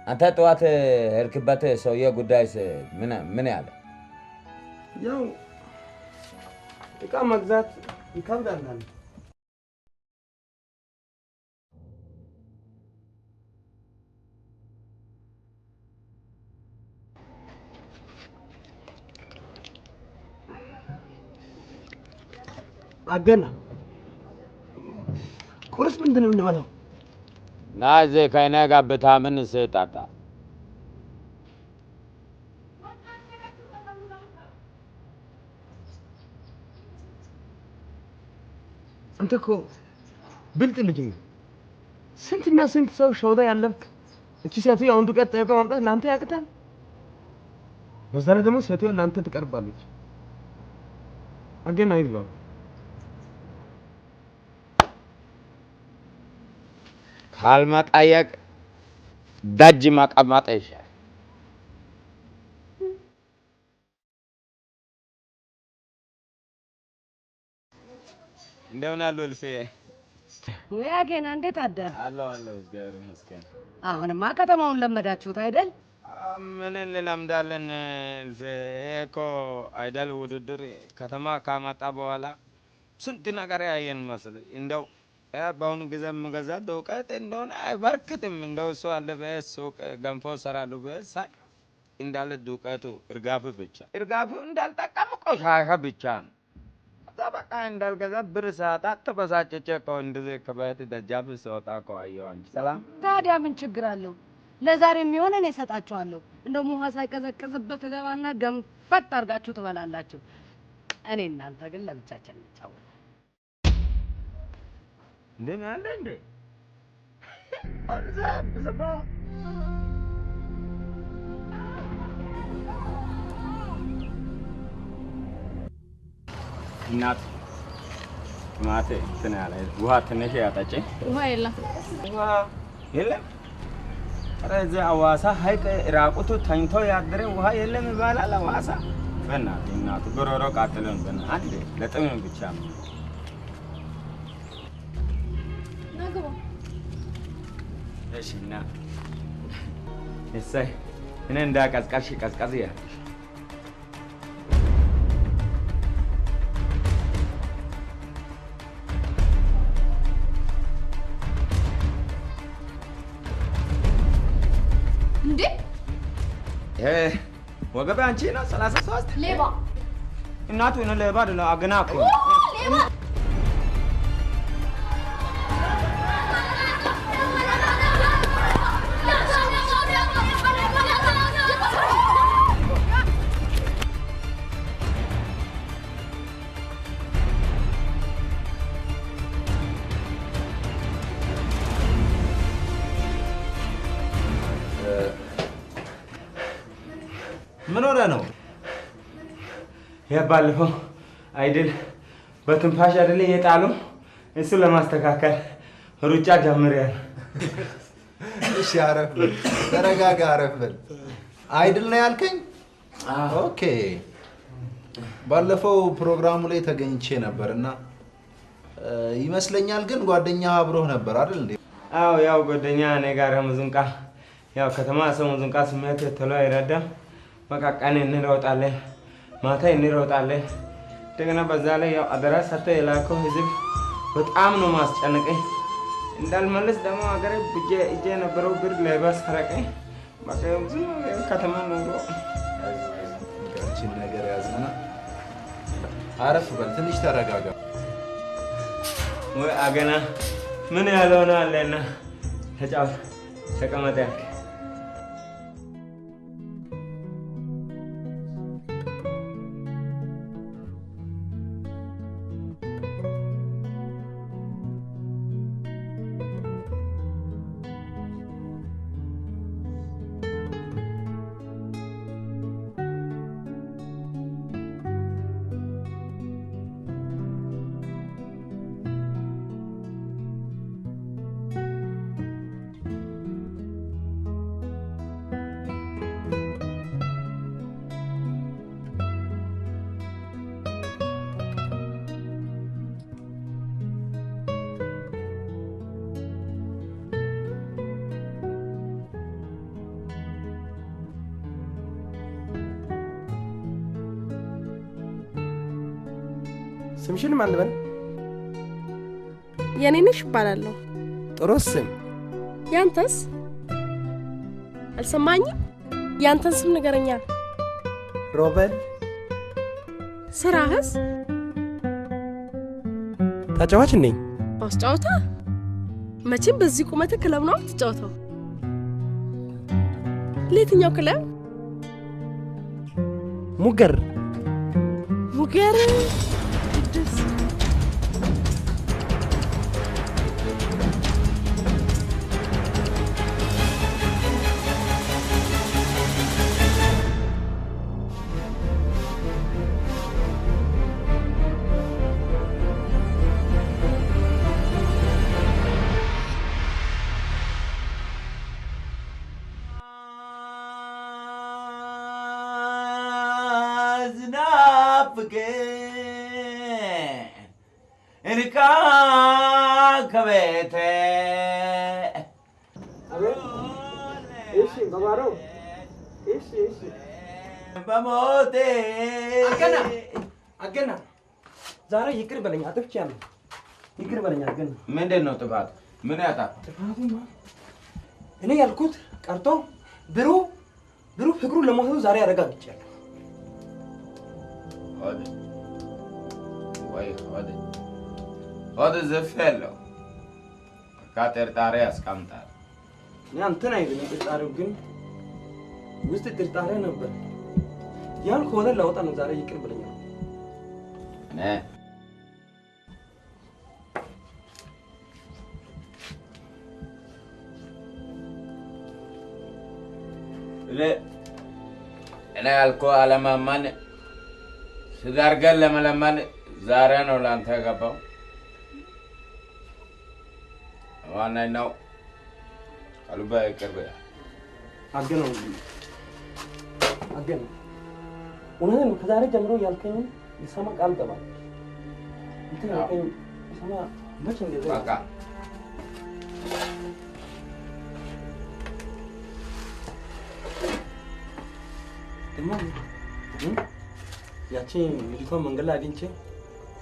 አንተ ጠዋት ሄድክበት ሰውዬ ጉዳይስ ምን ያለ? ያው እቃ መግዛት ይከብዳል። አገና ቁርስ ምንድን ነው የምንበላው? ና እዚህ ከእኔ ጋር ብታምን ስጣጣ አንተ እኮ ብልጥ ልጅ ነህ። ስንትና ስንት ሰው ሸውዳ ያለፍክ። እቺ ሴትዮ አሁን ዱቄት ጠይቀ ማምጣት ለአንተ ያቅታል? በዛ ላይ ደግሞ ሴትዮ ለአንተ ትቀርባለች። አገና ይግባ ካልመጠየቅ ደጅ መቀመጥ ይሻላል። እንደምን አሉ እልፌ? ወይ አገና እንዴት አደረ? አለሁ እግዚአብሔር ይመስገን። አሁንማ ከተማውን ለመዳችሁት አይደል? ምን እንለምዳለን እልፌ? እኮ አይደል ውድድር ከተማ ካመጣ በኋላ ስንት ነገር ያየን መስል እንደው በአሁኑ ጊዜ የምገዛት ዱቄት እንደሆነ አይበርክትም። እንደው እሱ አለበት ሱቅ ገንፎ እሰራለሁ ሳይ እንዳለ ዱቄቱ እርጋፍ ብቻ እርጋፉ እንዳልጠቀም ቆሻሻ ብቻ ነው። ከዛ በቃ እንዳልገዛት ብር ሳጣ ተበሳጭቼ እኮ እንደዚህ ከቤት ደጃፍ ስወጣ እኮ አየሁ። አንቺ ሰላም። ታዲያ ምን ችግር አለው? ለዛሬ የሚሆን እኔ እሰጣችኋለሁ። እንደውም ውሃ ሳይቀዘቅዝበት ገባና ገንፈት አድርጋችሁ ትበላላችሁ። እኔ እናንተ ግን ለብቻችን እንጫወት። እንደምን አለ እንዴ? እናት ማቴ እንትን ያለ ውሃ ትንሽ ያጠጪ። ውሃ የለም። ውሃ የለም? ኧረ እዚህ ሐዋሳ ሐይቅ ራቁቱ ተኝቶ ያደረ ውሃ የለም ይባላል ሐዋሳ። በእናትህ እናቱ ጉሮሮ ቃጥሎን በእናትህ አንዴ ለጥም ብቻ ነው። እሺ እና እሰይ እኔ እንዳቀዝቀዝሽ ቀዝቀዝ ያልሽ እንዴ? ወገቤ አንቺ ነው 33 ሌባ እናቱ እኔ ሌባ አይደለም አገና እኮ ሌባ ምን ሆነ ነው? ባለፈው አይደል በትንፋሽ አይደል የጣሉ እሱ ለማስተካከል ሩጫ ጀምሬያለሁ። እሺ አረፍ በል፣ ተረጋጋ፣ አረፍ በል። አይደል ነው ያልከኝ? ኦኬ። ባለፈው ፕሮግራሙ ላይ ተገኝቼ ነበርና ይመስለኛል ግን ጓደኛ አብሮህ ነበር አይደል እንዴ? አዎ ያው ጓደኛ እኔ ጋር ሙዚቃ ያው ከተማ ሰው ሙዚቃ ስሜት ተሎ አይረዳም። በቃ ቀን እንሮጣለን፣ ማታ እንሮጣለን። እንደገና በዛ ላይ ያው አደራ ሰጥቶ የላከው ህዝብ በጣም ነው ማስጨነቀኝ። እንዳልመለስ ደግሞ ሀገሬ እጄ የነበረው ብር ሌባ ሰረቀኝ። በቃ ዝም ከተማ ኑሮ አንቺን ነገር ያዝና አረፍ በል፣ ትንሽ ተረጋጋ። ወይ አገና ምን ያልሆነ አለና ተጫወት፣ ተቀመጥ ያልክ ስምሽን ማን ልበል? የኔ ነሽ እባላለሁ። ጥሩ ስም። ያንተስ? አልሰማኝም። ያንተን ስም ንገረኛ። ሮቤል። ስራህስ? ተጫዋች ነኝ። አስጫውታ? መቼም በዚህ ቁመት ክለብ ነው የምትጫወተው። ለየትኛው ክለብ? ሙገር። ሙገር እርቃ ከቤቴ እሺ ባባሮ እሺ በሞቴ አገና ዛሬ ይቅር በለኝ፣ አጥፍቻለሁ። ይቅር በለኝ አገና። ምንድን ነው ጥፋት? ምን ያጣ? ጥፋቱማ እኔ ያልኩት ቀርቶ ብሩ ፍቅሩን ለመውሰዱ ዛሬ አረጋግጫለሁ። ሆድ ዝፍ ያለው ከጥርጣሬ ያስቀምጣል። አንተን አይደለም ጥርጣሬው፣ ግን ውስጥ ጥርጣሬ ነበር። ያን ከሆነ ላወጣ ነው ዛሬ ይቅር ብለኛል። እኔ ያልኩህ አለማመን ስጋርገን ለመለመን ዛሬ ነው ለአንተ የገባው። ዋናው ቀልባ ይቅርብ አገነው እውነትን ነው። ከዛሬ ጀምሮ ያልከኝ ይሰማ ቃል ገባ እንትን ያልከኝ ይሰማ መቼ እንደዚህ በቃ ደግሞ ያቺ ልጅቷን መንገድ ላይ አግኝቼ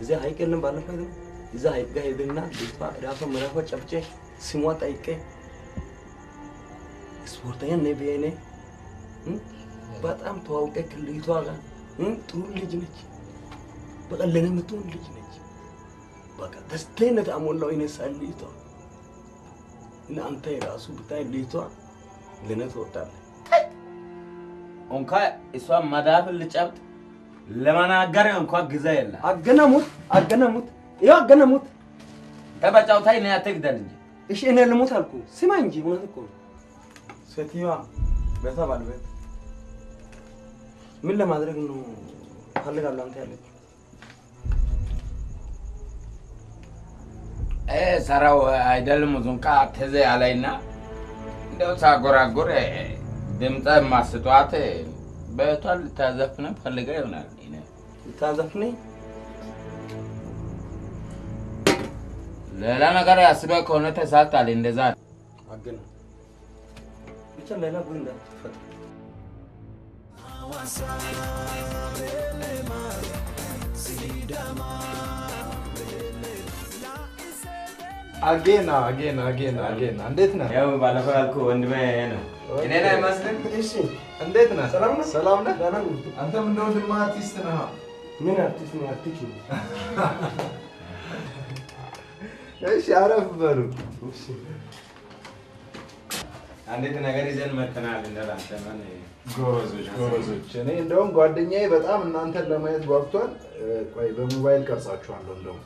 እዚያ ሀይቅ የለም ባለፈው አይደል? እዛ ሀይቅ ጋር ሄድና ልጅቷ ራሷን መራፏ ጨብጬ ስሟ ጠይቄ ስፖርተኛ ነኝ ብዬ እኔ በጣም ተዋውቄ ከልጅቷ ጋር ጥሩ ልጅ ነች። በቃ ለእኔ የምትሆን ልጅ ነች። በቃ ደስታዬን አሞላው ይነሳል ልጅቷ እና አንተ የራሱ ብታይ ልጅቷ ለእኔ ትወዳለህ። እንኳን እሷን መዳፍ ልጨብጥ ለመናገር እንኳን ጊዜ የለም። አገናሙት ይኸው አገናሙት። ተበጫውታይ እኔ አትግደል እንጂ እሺ እኔ ልሙት አልኩ። ስማ እንጂ እውነት እኮ ነው። ሴትዮዋ ቤቷ ባለቤት ምን ለማድረግ ነው ፈልጋለሁ አንተ ያለች ሰራው አይደለም ሙዚቃ ተዘ ያለይና እንደው ሳጎራጎር ድምጽ ማስተዋት በቷል ታዘፍነ ፈልጋ ይሆናል። እኔ ታዘፍነ ሌላ ነገር ያስበህ ከሆነ ተሳካል። እንደዛ አገና ብቻ ሌላ ጉድ እንዳትፈጠር አጌና እንዴት ነህ? ያው ባለፈው ያልኩህ ወንድሜ ነው። እኔ ላይ አይመስልም? እሺ እንዴት ነህ? ሰላም ነህ? አንተም እንደ ወንድምህ አርቲስት ነህ? ምን አርቲስት ነው? አርቲስት ነው። እሺ አረፍ በሉ። አንዲት ነገር ይዘን መጥተናል። እንደራንተ ማን ጎበዞች። እኔ እንደውም ጓደኛዬ በጣም እናንተን ለማየት ጓጉቷል። ቆይ በሞባይል ቀርጻችኋለሁ። እንደውም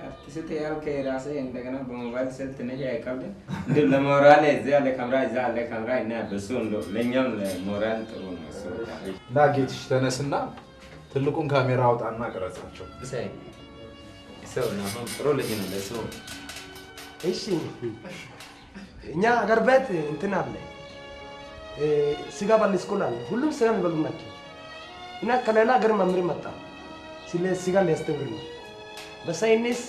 አርቲስት ያልከኝ ራስህ እንደገና በሞባይል ስልክ ነህ አይቀርም። እንደው ለሞራል እዚህ ያለ ካሜራ እዛ ያለ ካሜራ እና በሱ እንደው ለኛም ለሞራል ጥሩ ነው። እሱ ና ጌትሽ ተነስና ትልቁን ካሜራ አውጣና ቀረጻቸው። እሰይ ሰው ነው ጥሩ ልጅ ነው ለሱ። እሺ እኛ አገር ቤት እንትን አለ ስጋ ባል ስኩል አለ። ሁሉም ስጋ የሚበሉ ናቸው እና ከሌላ ሀገር መምህር መጣ ስለ ስጋ ሊያስተምር ነው። በሳይንስ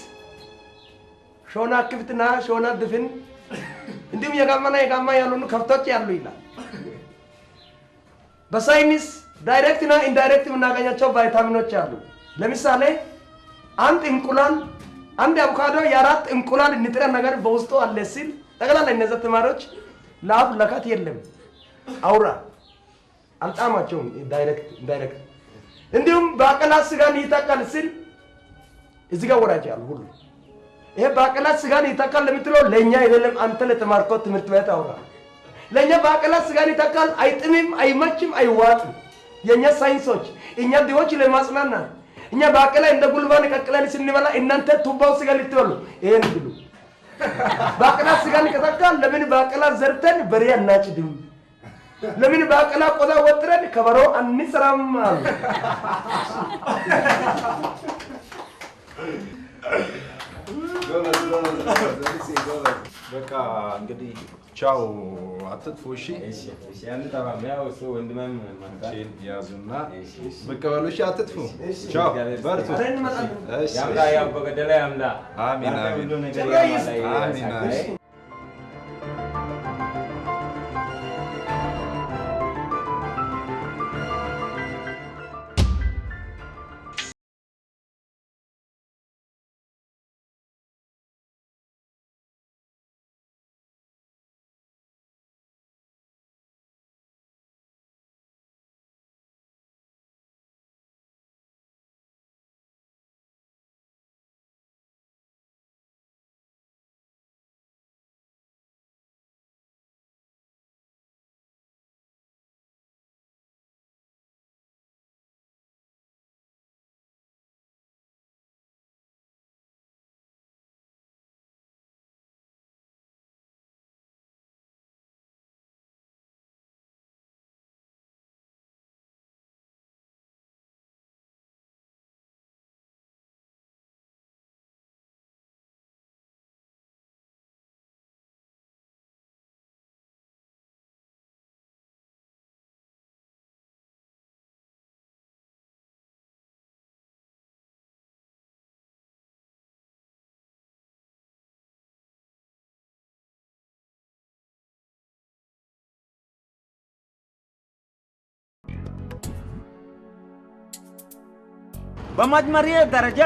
ሾና ክፍትና ሾና ድፍን እንዲሁም የጋማ ያሉን ከብቶች ያሉ ይላል። በሳይንስ ዳይሬክት እና ኢንዳይሬክት የምናገኛቸው ቫይታሚኖች አሉ። ለምሳሌ አንድ አቮካዶ የአራት እንቁላል ንጥረ ነገር በውስጡ አለ ሲል ጠቅላላ እነዚህ ተማሪዎች ለአፍ ለካት የለም አውራ አልጣማቸውም። ዳይሬክት እንዲሁም ባቄላ ስጋን ይተካል ሲል እዚህ ጋር ወራጅ ያሉ ሁሉ ይሄ ባቄላ ስጋን ይተካል ለምትለው ለኛ አይደለም። አንተ ለተማርከው ትምህርት ቤት አውራ ለኛ ባቄላ ስጋን ይተካል አይጥምም፣ አይመችም፣ አይዋጥም። የኛ ሳይንሶች እኛ ዲዎች ለማጽናና እኛ ባቄላ እንደ ጉልባን ቀቅለን ስንበላ እናንተ ቱባው ስጋ ልትበሉ ይሄን ብሉ። ባቄላ ስጋን ይተካል። ለምን ባቄላ ዘርተን በሬ አናጭድም? ለምን ባቄላ ቆዳ ወጥረን ከበሮ አንሰራም አሉ። በቃ እንግዲህ ቻው፣ አትጥፉ። እሺ አንተ ታማሚያው እሱ ወንድሜም ማንቺን ያዙና ብቅ በሉ። እሺ አትጥፉ። ቻው፣ በርቱ። ያምላ ያው በገደላ ያምላ። አሜን አሜን። በመጀመሪያ ደረጃ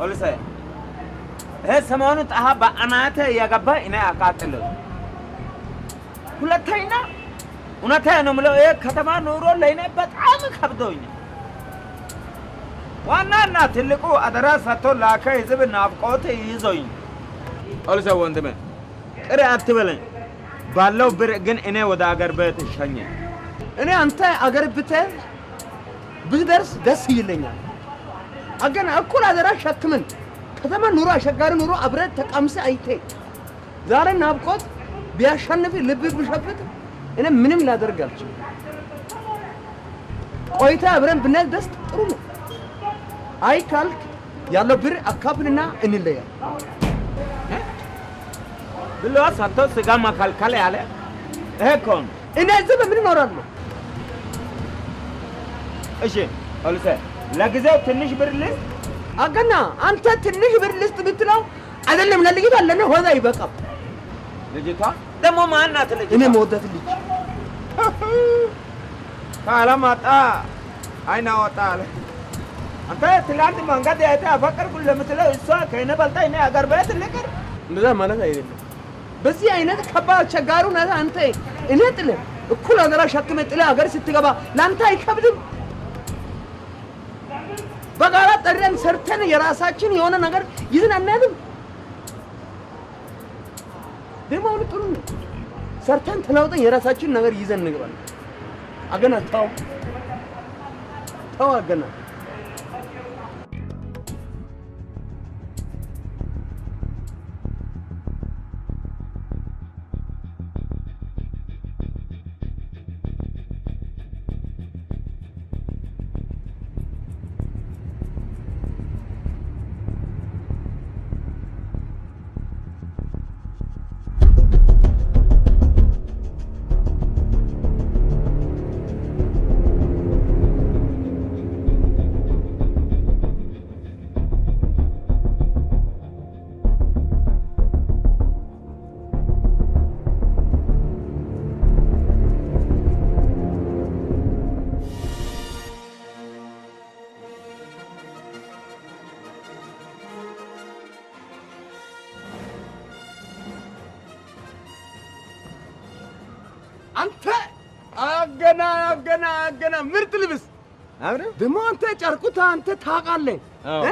ኦልሰ ሰሞኑን ጣሃ በአናተ ያገባ እኔ አቃጥለው ሁለተኛ እውነቴን ነው የምለው ይሄ ከተማ ኑሮ ለእኔ በጣም ከብዶኛል። ዋናና ትልቁ አደራ ሰጥቶ ላከ ህዝብ ናፍቆት ይዞኝ ኦልሰ ወንድሜ ቅር አትበለኝ ባለው ብር ግን እኔ ወደ አገር ቤት ሸኘ እኔ አንተ አገር ብትደርስ ደስ ይለኛል። አገና እኩል አደራ ሸክምን ከተማ ኑሮ አሸጋሪ ኑሮ አብረን ተቃምሰ አይቴ ዛሬ ናፍቆት ቢያሸንፍ ልብ ብሸፍት እኔ ምንም ላደርግ አልችልም። ቆይታ አብረን ብንል ደስ ጥሩ ነው። አይ ካልክ ያለው ብር አካፍልና እንለያ ብሎ ሰጥቶ ስጋ መከልከል ያለ ይሄ እኮ ነው። እኔ እዚህ በምን እኖራለሁ? እሺ ኦልሰ ለጊዜው ትንሽ ብር ልስጥ አገና አንተ ትንሽ ብር ልስጥ ብትለው አይደለም ለልጅቷ ለኔ ሆዛ ይበቃም። ልጅቷ ደግሞ ማን ናት ልጅቷ? እኔ መወዳት ልጅ ካላማጣ አይና ወጣ አለ። አንተ ትላንት መንገድ ያይታ አፈቀርኩ ለምትለው እሷ ከእኔ በልጣ እኔ አገር ቤት ልቅር እንደዛ ማለት አይደለም። በዚህ አይነት ከባድ አስቸጋሪ ሁኔታ አንተ እኔ ጥለህ እኩል አደራ ሸክመህ ጥለህ አገር ስትገባ ለአንተ አይከብድም? በጋራ ጠረን ሰርተን የራሳችን የሆነ ነገር ይዘን አናድም? ደግሞ አሁን ጥሩ ነው። ሰርተን ተለውጠን የራሳችን ነገር ይዘን እንገባለን። አገና ተው አገና አንተ አገና ምርጥ ልብስ አብረ ደሞ አንተ ጨርቁታ አንተ ታውቃለህ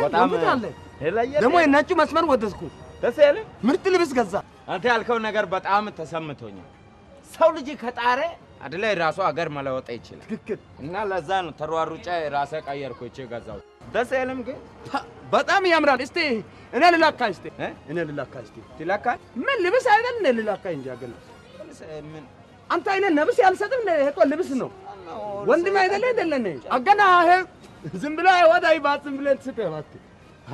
በጣም ደግሞ የነጩ መስመር ወደስኩ ደስ ያለ ምርጥ ልብስ ገዛ። አንተ ያልከው ነገር በጣም ተሰምቶኛል። ሰው ልጅ ከጣረ አይደለ ራሱ አገር መለወጥ ይችላል። ትክክል። እና ለዛ ነው ተሯሩጬ ራሴ ቀየርኩ እቺ ገዛው። ደስ ያለም ግን በጣም ያምራል። እስቲ እኔ ልላካ ትላካ ምን ልብስ አይደል ልላካ እንጂ አገና ምን አንተ አይነ ነብስ ያልሰጥም ለሄቶ ልብስ ነው ወንድም አይደለ አገና ይሄ ዝም ብላ ወዳይ ባጽም ብለን ትተባት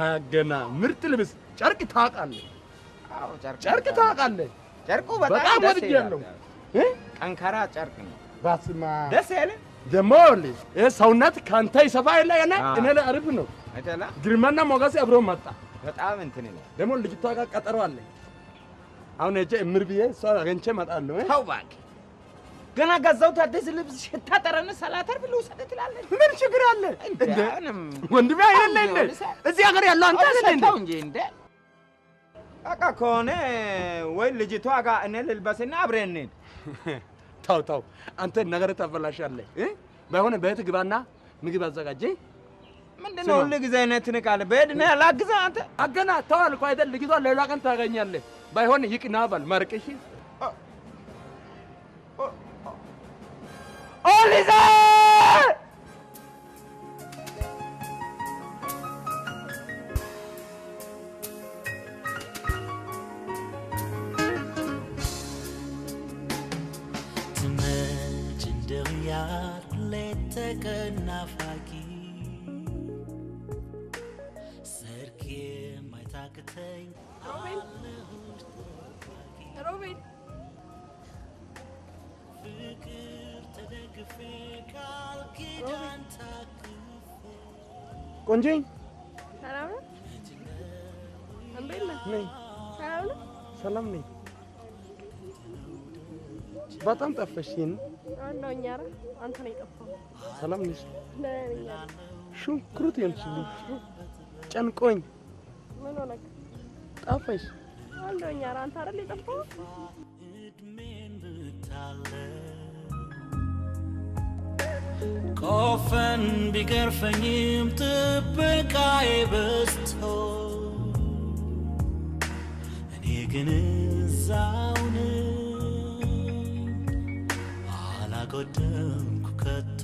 አገና ምርጥ ልብስ ጨርቅ ታውቃለህ? አዎ ጨርቅ ታውቃለህ? ጨርቁ በጣም ደስ ይላል። ጠንካራ ጨርቅ ነው። ባስማ ደስ ያለ ደሞ ይሄ ሰውነት ካንተ ይሰፋ የለ እኔ ለአሪፍ ነው አይተላ ግርማና ሞገስ አብሮ መጣ። በጣም እንትን ነው ደሞ ልጅቷ ጋር ቀጠሮ አለኝ። አሁን እጄ እምር ብዬ እሷ አገኝቼ እመጣለሁ። ተው እባክህ ገና ገዛሁት አዲስ ልብስ ሽታ ጠረን ሰላተር ብሎ ሰደ ትላለህ። ምን ችግር አለ እንዴ? ወንድሜ አይደለ እንዴ? እዚህ ሀገር ያለው አንተ አይደለ እንዴ? እንጂ እንዴ በቃ ከሆነ ወይ ልጅቷ ጋር እኔ ልልበስና አብረን እንሂድ። ተው አንተ ነገር ታበላሻለህ። ባይሆን ቤት ግባና ምግብ አዘጋጀ። ምንድነው ሁሉ ጊዜ አይነት ንቃለ በሄድና ላግዛ አንተ አገና ተው አልኩህ አይደል? ልጅቷ ሌላ ቀን ታገኛለህ። ባይሆን ይቅና ባል ማርቀሽ ኦሊዛ ትመጭ እንደው ያልኩ ሌት ተቀን ናፋቂ ሰርኬ የማይታክተኝ ሮቤል ቆንጆ ሰላም ነው? እንዴት ነህ? ነኝ። ሰላም ነው? ሰላም ነኝ። በጣም ጠፋሽኝ። አለሁኝ። ኧረ አንተ ነው የጠፋኸው። ሰላም ነሽ? ደህና ነኝ። ሽንኩርት የምችልኝ ጨንቆኝ ምን ሆነክ? ጠፋሽ? አለኝ። ኧረ አንተ አይደል የጠፋው? ቆፈን ቢገርፈኝም ጥበቃዬ በዝቶ እኔ ግን እዛው ነኝ አላጎደልኩ ከቶ።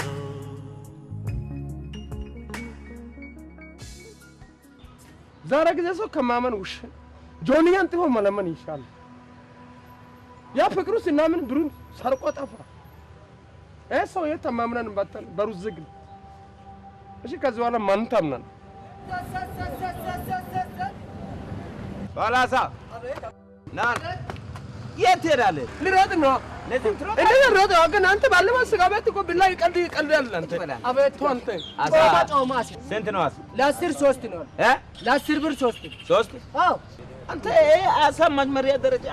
ዛሬ ጊዜ ሰው ከማመን ውሽ ጆንያን ጥፎ መለመን ይሻላል። ያ ፍቅሩ ሲናምን ብሩን ሰርቆ ጠፋ። ሰው የተማምነን ባተን በሩ ዝግ። እሺ ከዚህ በኋላ ማን ታምናል? ባላሳ ና የት ሄዳለህ? ልሮጥ ነው። እንዴት ልሮጥ? ግን አንተ ባለፈው ስጋ ቤት እኮ ቢላ ይቀልዳል አንተ። አቤት አንተ ስንት ነው አሳ? ለ10 3 ነው። ለ10 ብር 3 3? አዎ አንተ አሳ መጀመሪያ ደረጃ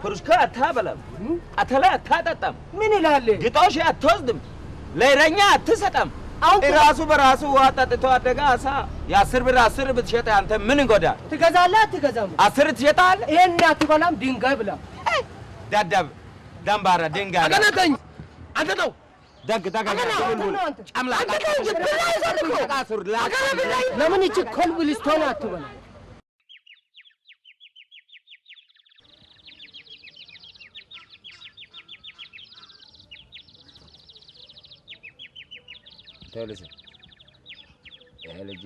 ፍሩሽካ አታበላም፣ አተላ አታጠጣም። ምን ይላል? ግጦሽ አትወስድም፣ ለእረኛ አትሰጠም። ራሱ በራሱ ውሃ ጠጥቶ አደገ አሳ የ10 ብር 10 ብትሸጥ አንተ ምን ይጎዳል? ትገዛለህ አትገዛም? 10 ትሸጣለህ። ይሄን አትበላም፣ ድንጋይ ብላ። ደደብ ደንባራ ድንጋይ አገናተኝ አንተ ነው ደግ ጨምላቃ ለምን እቺ ኮልብልስቶን አትበላ? ተልሰ ልጅ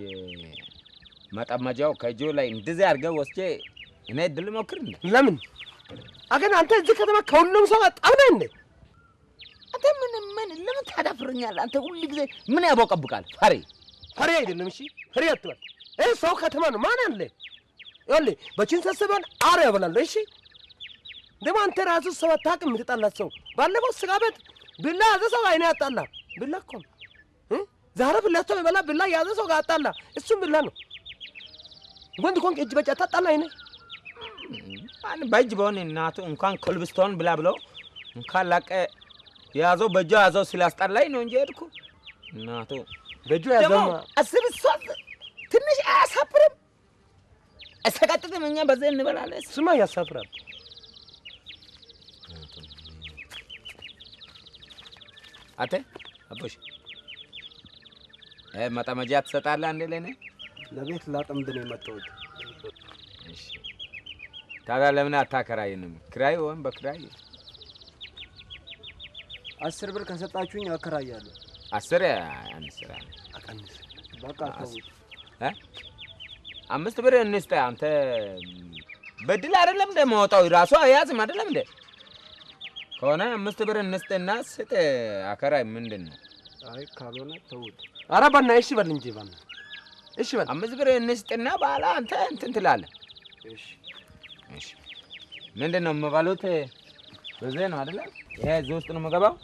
መጠመጃው ከእጁ ላይ እንደዚህ አድርገህ ወስጄ እኔ ድል ሞክር እንዴ? ለምን አገና አንተ እዚህ ከተማ ከሁሉም ሰው አጣብነ እንዴ? አንተ ምን ለምን ታዳፍረኛለህ? አንተ ሁሉ ጊዜ ምን ያቦቀብቃል? ፈሪ አይደለም። እሺ ፈሪ አትበል። ሰው ከተማ ነው። ማን አለ? ይኸውልህ በችን ሰሰበን አረ ያበላል። እሺ ደግሞ አንተ ራሱ ሰው አታውቅም። የምትጣላት ሰው ባለፈው ስጋ ቤት ብላ ያዘ ሰው አይኔ ያጣላ ብላ እኮ ዛሬ ብላቶ በላ ብላ ያዘ ሰው ጋር አጣላ። እሱም ብላ ነው። ወንድ ኮንክ እጅ በጫ ታጣላ አይኔ ማን ባጅ በሆነ እናቱ እንኳን ኮልብስቶን ብላ ብለው እንኳን ላቀ ያዘው በእጁ ያዘው ስላስጠላኝ ነው እንጂ ሄድኩ። እናቱ በእጁ ያዘው አስር ሶስት ትንሽ አያሳፍርም? አሰቀጥተም እኛ በዛ እንበላለን። ስማ ያሳፍራል። አተ አቦሽ መጠመጃ ትሰጣለህ እንዴ? ለኔ ለቤት ላጠምድ ነው የመጣሁት። እሺ ታዲያ ለምን አታከራይንም? ክራይ ወይም በክራይ 10 ብር ከሰጣችሁኝ አከራያለሁ። 10 አንስራ አቀንስ በቃ ተው። 5 ብር እንስጣ። አንተ በድል አይደለም እንደ ማውጣው ራሱ አያዝም አይደለም እንደ ከሆነ 5 ብር እንስጥና ስጥ። አከራይ ምንድነው? አይ ካልሆነ ተውት። ኧረ በእናትህ እሺ በል እንጂ በል እሺ በል። 5 ብር እንስጥና በኋላ አንተ እንትን ትላለህ። እሺ ምንድነው የምበሉት? በዚህ ነው አይደለ? ይሄ እዚህ ውስጥ ነው የምገባው።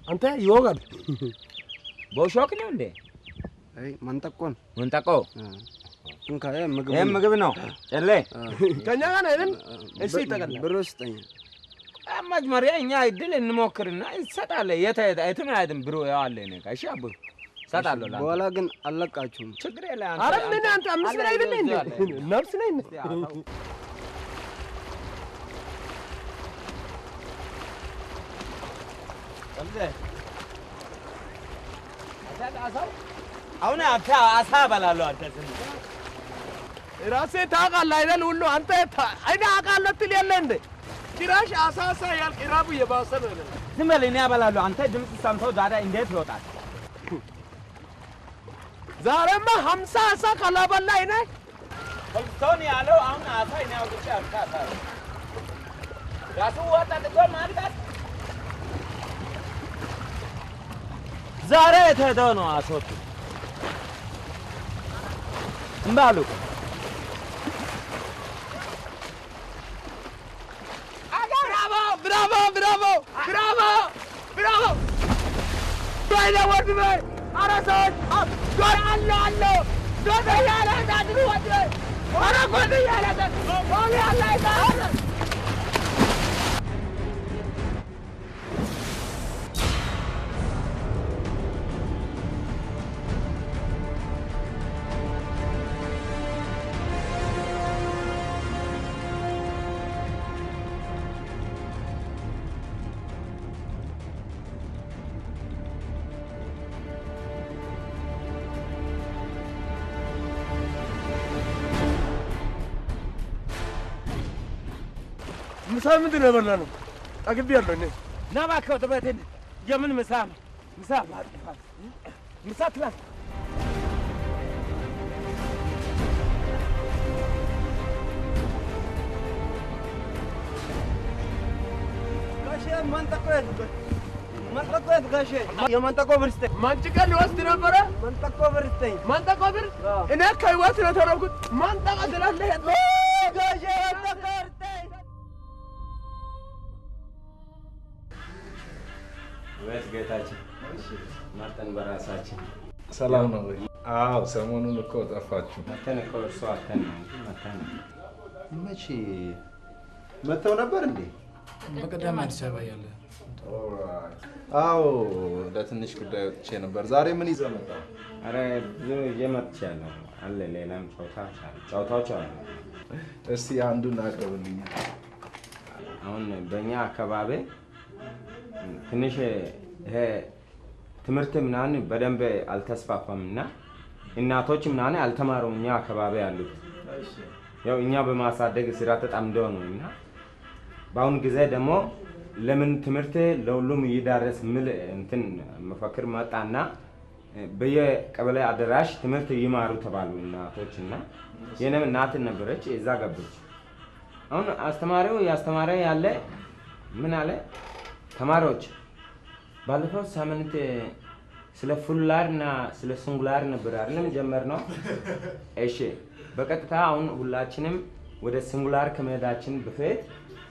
አንተ ይወጋል። በሾክ ነው እንዴ? አይ መንጠቆን መንጠቆ እንካ ምግብ ነው። ጨሌ ከኛ ጋር ነው አይደል? እሺ ይጠቀላል። ብር ስጠኝ። መጀመሪያ እኛ እድል እንሞክርና እንሰጣለን። የትም አይደለም ብሩ ያው አለ እኔ ጋር። እሺ አቡ እሰጣለሁ። በኋላ ግን አለቃችሁም። ችግር የለም። ኧረ ምን አንተ 5 ብር አይደል እንዴ? ነፍስ ነኝ አሁን አሳ በላለሁ። አንተ ራሴ ታውቃለህ አይደል? ሁሉ አንተ አይኔ አውቃለሁ ትል የለ እንዴ? ጭራሽ አሳሳ ያልክ ራቡ የባሰ ነው። ዝም በል እኔ አበላለሁ። አንተ ድምፅ ሰምተው ዛሬ እንዴት ይወጣል? ዛሬማ 50 አሳ ካላበላ አይኔ ኮልብስቶን ያለው አሁን አሳ እኔ አውጥቼ አልካታ ራሱ ወጣ ጥቶ ማልቃት ዛሬ የተሄደው ነው አሶቱ እምባሉ ብራቮ ብራቮ ብራቮ ብራቮ ባይለ ወድ ባይ አራሶች ዶር አለ ዶር ያለ ታድሩ ወድ ወራ ወድ ያለ ዶር ያለ ታድሩ ምሳ ምንድን ነው የበላነው? ጠግቤያለሁ እኔ። ና እባክህ ወደ ቤት ሂድ። የምን ምሳ ነው? ምሳ ባጥፋት ምሳ ትላንት ጋሼ መንጠቆ ጋሼ የመንጠቆ ብር ስጠኝ። ማንጭቃ ሊወስድ ነበረ። መንጠቆ ብር ስጠኝ። መንጠቆ ብር እኔ ከህይወት ነው የተረፍኩት። መንጠቆ ስላለህ ጋሼ መንጠቆ ስጠኝ። ወይስ ጌታችን መጠን በራሳችን ሰላም ነው ወይ? አዎ ሰሞኑን እኮ ጠፋችሁ። መተን እኮ እርሶ አተን ነው እንጂ መተን መቼ መተው ነበር እንዴ? በቀደም አዲስ አበባ ያለ አዎ ለትንሽ ጉዳይ ወጥቼ ነበር። ዛሬ ምን ይዘህ መጣ? አረ ብዙ ይዤ መጥቻለሁ። አለ ሌላም ጨዋታዎች አሉ። እስቲ አንዱን አቅርብልኝ። አሁን በእኛ አካባቢ ትንሽ ይሄ ትምህርት ምናምን በደንብ አልተስፋፋምና እናቶች ምናምን አልተማሩም እኛ አካባቢ ያሉት። ያው እኛ በማሳደግ ስራ ተጣምደው ነው እና በአሁን ጊዜ ደግሞ ለምን ትምህርት ለሁሉም ይዳረስ ምል እንትን መፈክር መጣና በየቀበሌ አደራሽ ትምህርት ይማሩ ተባሉ እናቶችና የኔም እናት ነበረች እዛ ገበች። አሁን አስተማሪው ያስተማረ ያለ ምን አለ ተማሪዎች ባለፈው ሳምንት ስለ ፉላርና ስለ ሲንጉላር ነበር አይደለም ጀመርነው። እሺ በቀጥታ አሁን ሁላችንም ወደ ሲንጉላር ከመሄዳችን በፊት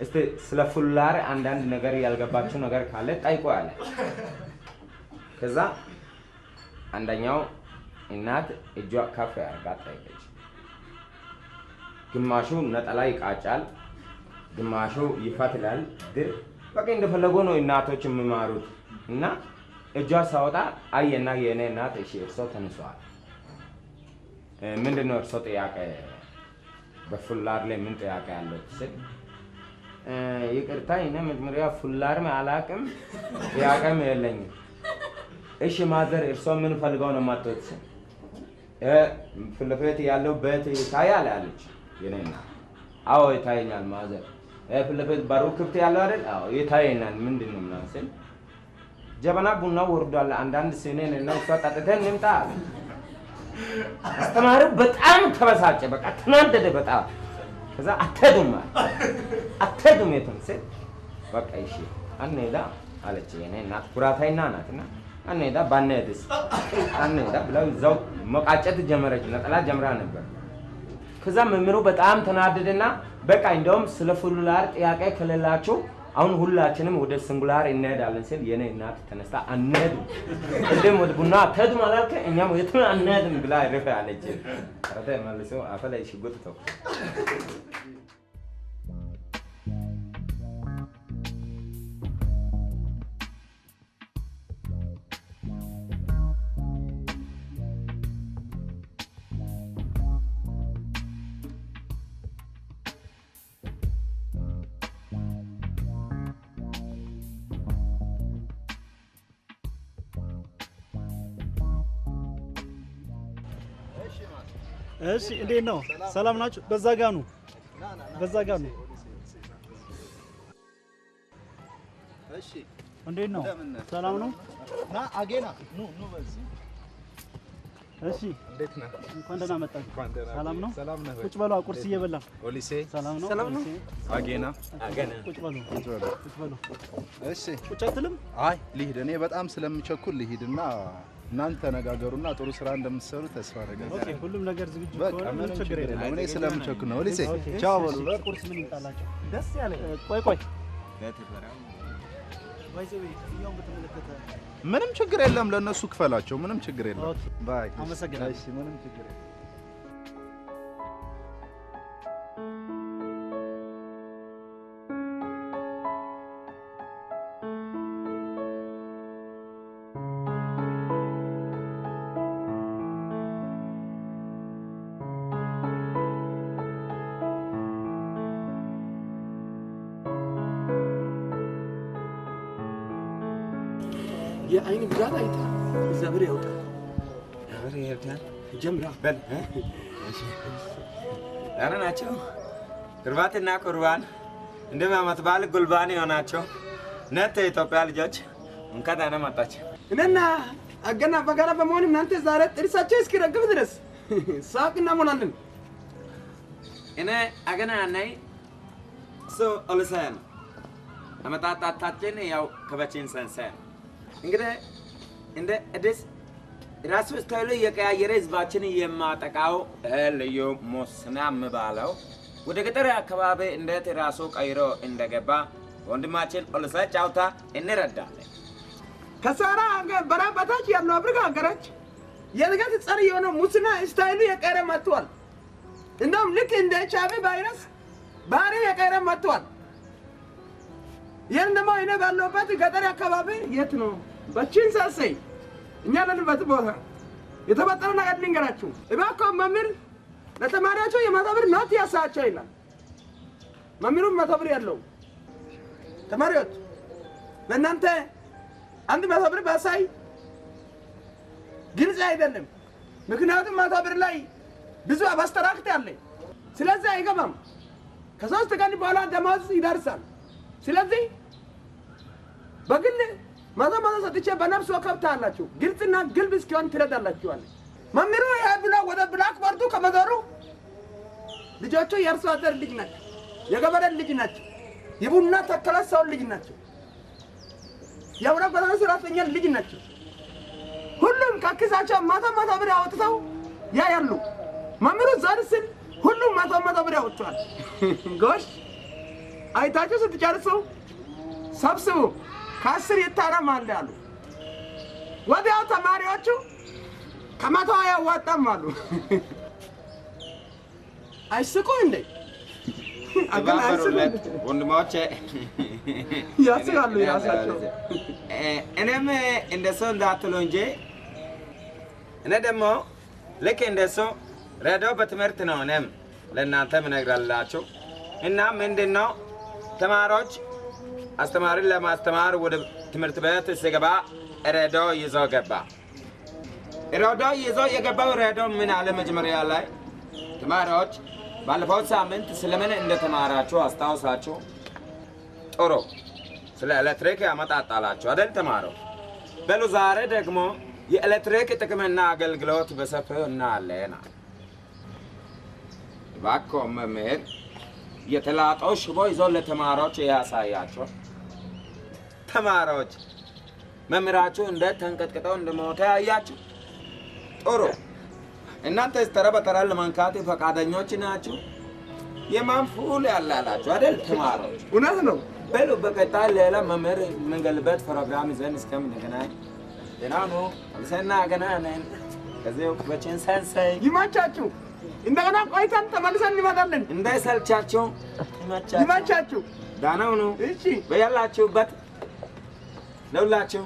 እስቲ ስለ ፉላር አንዳንድ ነገር ያልገባችሁ ነገር ካለ ጠይቁ አለ። ከዛ አንደኛው እናት እጇ ከፍ አድርጋ ጠየቀች። ግማሹ ነጠላ ይቃጫል፣ ግማሹ ይፈትላል። ድር በቃ እንደፈለጉ ነው እናቶች የሚማሩት እና እጇ ሳወጣ አየና የኔ እናት እሺ እርሶ ተነሷል። ምንድነው እርሶ ጥያቄ በፉላር ላይ ምን ጥያቄ አለው ስል ይቅርታ እኔ መጀመሪያ ፉላርም አላውቅም ጥያቄም የለኝም። እሺ ማዘር እርሶ ምን ፈልገው ነው የማትወት? ፊት ለፊት ያለው ቤት ይታያል አለች የኔ እናት። አዎ ይታየኛል ማዘር። ፊት ለፊት በሩ ክፍት ያለው አይደል? አዎ ይታየኛል። ምንድነው ምናምን ስል ጀበና ቡና ወርዷል አንዳንድ ሲኔን እና እሷ ጠጥተን እንምጣ። አስተማሪው በጣም ተበሳጨ። በቃ ተናደደ በጣም። ከዛ አትሄዱም የትም ስል በቃ እሺ አንሄዳ አለች የኔ እናት። ኩራታይና ናትና አንሄዳ ባንሄድስ አንሄዳ ብለው እዛው መቃጨት ጀመረች። ነጠላ ጀምራ ነበር። ከዛ መምህሩ በጣም ተናደደና በቃ እንደውም ስለ ፉላር ጥያቄ ከሌላችሁ አሁን ሁላችንም ወደ ሲንጉላር እንሄዳለን ሲል የኔ እናት ተነስታ አንሄድም እንደም ወደ ቡና አትሄዱም አላልከ እኛም የትም አንሄድም ብላ ረፈ አለች። አረተ መልሶ አፈላይ ሽጉጥ ተው። እሺ እንዴት ነው? ሰላም ናችሁ? በዛ ጋር ነው። በዛ ጋር ነው። እሺ እንዴት ነው? ሰላም ነው? ና አጌና ኑ በዚህ። እሺ እንዴት ነህ? እንኳን ደህና መጣህ። ሰላም ነው? ሰላም ነህ? ቁጭ በሉ ቁርስ እየበላ። ኦሊሴ ሰላም ነው? ሰላም ነው? አጌና ቁጭ በሉ ቁጭ በሉ። እሺ ቁጭ አትልም? አይ ልሂድ። እኔ በጣም ስለምቸኩል ልሂድና እናንተ ተነጋገሩና ጥሩ ስራ እንደምትሰሩ ተስፋ አደርጋለሁ። ኦኬ ሁሉም ነገር ዝግጁ ከሆነ ምንም ችግር የለም። እኔ ስለምቸኩል ነው። ኦሊሴ ቻው በሉ። ቁርስ ምን ይምጣላችሁ? ደስ ያለ ቆይ ምንም ችግር የለም። ለነሱ ክፈላቸው። ምንም ችግር የለም። ባይ አመሰግናለሁ። እሺ ምንም ችግር የለም። የአይን ብዛት አይታ እግዚአብሔር ያውጣ። እግዚአብሔር ያውጣ። ጀምራ በል እሺ። ደህና ናቸው? ቁርባትና ቁርባን እንደምን ዓመት በዓል ጉልባን የሆናቸው እናንተ የኢትዮጵያ ልጆች እንኳን ደህና መጣችሁ። እኔና አገና በጋራ በመሆን እናንተ ዛሬ ጥርሳቸው እስኪረግፍ ድረስ ሳቅ እናሞናለን። እኔ አገና ነኝ እሱ ኦልሰን አመጣጣታችን ያው ከበችን ሰንሰን እንግዲህ እንደ እድስ ራሱ ስታይሉ የቀያየረ ህዝባችን የማጠቃው ልዩ ሙስና የሚባለው ወደ ገጠር አካባቢ እንዴት ራሱ ቀይሮ እንደገባ ወንድማችን ኦልሰ ጫውታ እንረዳለን። ከሳራ በራ በታች ያለው አፍሪካ ሀገሮች የእድገት ጸር የሆነው ሙስና ስታይሉ የቀረ መጥቷል። እንደውም ልክ እንደ ኤችአይቪ ቫይረስ ባህሪ የቀረ መጥቷል። ይህን ደግሞ እኔ ባለሁበት ገጠር አካባቢ የት ነው በቺን ሳሰይ እኛ ያለንበት ቦታ የተፈጠረ ነገር ልንገራችሁ። እባክዎ መምህር ለተማሪዎቹ የመቶ ብር ኖት ያሳቸው ይላል። መምህሩ መቶ ብር ያለው ተማሪዎች ለእናንተ አንድ መቶ ብር ባሳይ ግልጽ አይደለም። ምክንያቱም መቶ ብር ላይ ብዙ አብስትራክት አለ። ስለዚህ አይገባም። ከሶስት ቀን በኋላ ደሞዝ ይደርሳል። ስለዚህ በግል መቶ ሰጥቼ በነፍስ ወከብ ታላችሁ ግልጽና ግልብ እስኪሆን ትረዳላችኋል። መምህሩ ያ ብላ ወደ ብላክ ቦርዱ ከመዞሩ ልጆቹ የእርሶ አደር ልጅ ናቸው፣ የገበሬ ልጅ ናቸው፣ የቡና ተከላ ሰው ልጅ ናቸው፣ የአውራ ጎዳና ሰራተኛ ልጅ ናቸው። ሁሉም ከኪሳቸው መቶ ብር አውጥተው ያያሉ። መምህሩ ዞር ሲል ሁሉም መቶ ብር ያወጣል። ጎሽ አይታችሁ ስትጨርሱ ሰብስቡ፣ ከ10 ይታረማል አሉ። ወዲያው ተማሪዎቹ ከመቶ ያዋጣም አሉ። አይስቁ እንዴ? አገናኝለት ወንድሞቼ ያስቃሉ የራሳቸው። እኔም እንደሱ እንዳትሉ እንጂ እኔ ደግሞ ልክ እንደሱ ሬዲዮ በትምህርት ነው እኔም ለእናንተ ምነግራላችሁ። እና ምንድነው ተማሪዎች አስተማሪን ለማስተማር ወደ ትምህርት ቤት ሲገባ ሬዲዮ ይዞ ገባ። ሬዲዮ ይዞ የገባው ሬዲዮ ምን አለ መጀመሪያ ላይ ተማሪዎች ባለፈው ሳምንት ስለምን እንደተማራችሁ አስታውሳችሁ? ጥሩ ስለ ኤሌክትሪክ ያመጣጣላችሁ አይደል ተማሪዎች? በሉ ዛሬ ደግሞ የኤሌክትሪክ ጥቅምና አገልግሎት በሰፊው እናያለን። እባክዎ መምህር የተላጠው ሽቦ ይዞ ለተማሪዎች ያሳያቸው። ተማሪዎች መምህራችሁ እንዴት ተንቀጥቅጠው እንደሞተ ያያችሁ? ጥሩ እናንተ ተራ በተራ ለማንካት ፈቃደኞች ናችሁ? የማንፉል ያላላችሁ አይደል ተማሪዎች? እውነት ነው። በሉ በቀጣይ ሌላ መምህር የምንገልበት ፕሮግራም ይዘን እስከምንገናኝ ደህና ሁኑ። አልሰና ገናነን ከዚያው በችን ሰንሰይ ይማቻችሁ። እንደገና ቆይተን ተመልሰን እንመጣለን። እንዳይሰልቻችሁ ይማቻችሁ። ደህና ሁኑ። እሺ በያላችሁበት ለሁላችሁ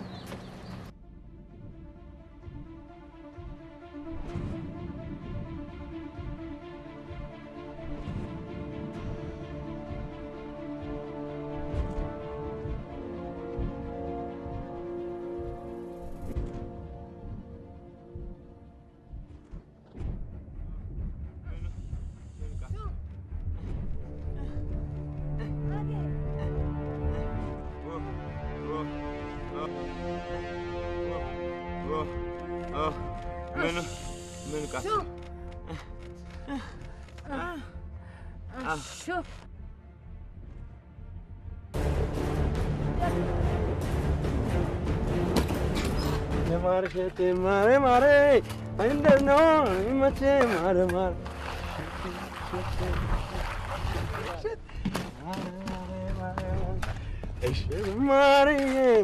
የማርሸቴ ማሬ ማሬ እንደት ነው ይመቼ ማሬ ማሬ እሺ ማሬ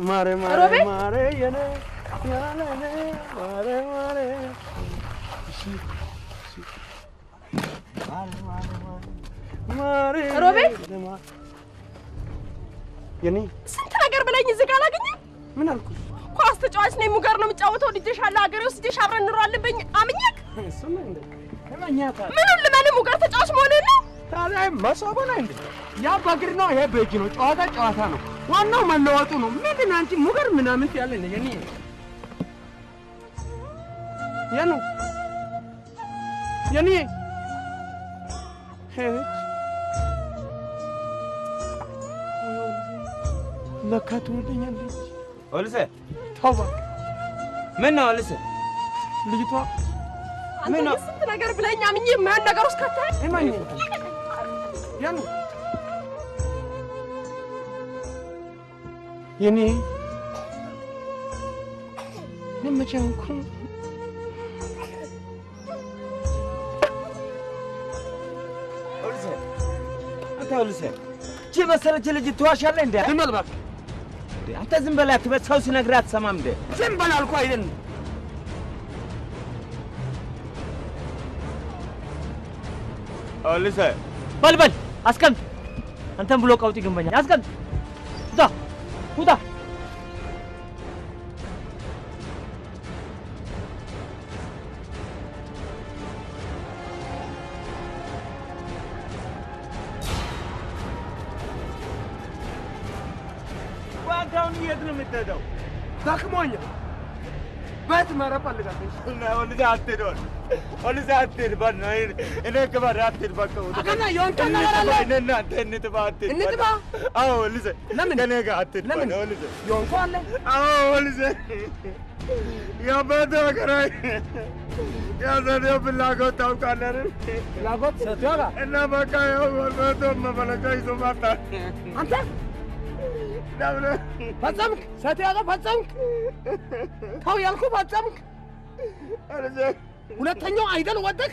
ማሬ ማሬ ማሬ የኔ ያለኔ ማሬ ማሬ እሺ ማሬ ማሬ ማሬ ሮቤል የኔ ስንት ነገር ብለኝ እዚህ ጋር አላገኘም። ምን አልኩሽ? ኳስ ተጫዋች ነኝ፣ ሙጋር ነው የምጫወተው፣ ልጄሻለሁ፣ ሀገሬ ወስጄሽ አብረን እንኖራለን አምኜክ። እሱማ እንደ ከማኛታ ምኑን ልመን ሙጋር ተጫዋች መሆኔን ነው። ታዲያ መሶቡ ነው እንዴ? ያ በእግር ነው፣ ይሄ በእጅ ነው። ጨዋታ ነው። ዋናው መለወጡ ነው። ምንድን ነው አንቺ ሙጋር ምናምን ያለ ነው የኔ የኔ ለካ ትወደኛለች። ኦልሴ ተው ምን ነው ኦልሴ? ልጅቷ ምን ነው ስንት ነገር ብለኝ አምኜ የማይሆን ነገር ውስጥ ከተህ እማኝ ያን የኔ ለመቻንኩ ኦልሴ አንተ ኦልሴ ቺ መሰለች ልጅ ትዋሻለህ እንዴ? ዝም በል እባክህ። አንተ ዝም በል አትበል። ሰው ሲነግርህ አትሰማም እንዴ? ዝም በል አልኩህ አይደል? ኦልሴ በል አስቀምጥ። አንተም ብሎ ቀውጢ ግንበኛ አስቀምጥ። ውጣ ዋጋውን የት ነው የምትሄደው? ደክሞኛል። ቤት መረብ አልጋለሁ። ኦልሴ አትሄድ፣ ኦልሴ አትሄድ። እኔ ክበር አትሄድ። በቃ አገና የሆንከን ነገር አለ። እናንተ እንትባ አትሄድ። እንትባ? አዎ ኦልሴ ለምን ከእኔ ጋር አትሄድ። ለምን ኦልሴ የሆንከው አለ? አዎ ኦልሴ የአባቴ መከራዬ ያዘኔው ፍላጎት ታውቃለህ አይደል? ፍላጎት ስትወጋ እና በቃ ያው ወርበቶ መፈለጋ ይዞ መጣ። አንተ ፈጸምክ? ስትወጋ ፈጸምክ? ተው ያልኩህ ፈጸምክ? ሁለተኛው አይደል ወደክ?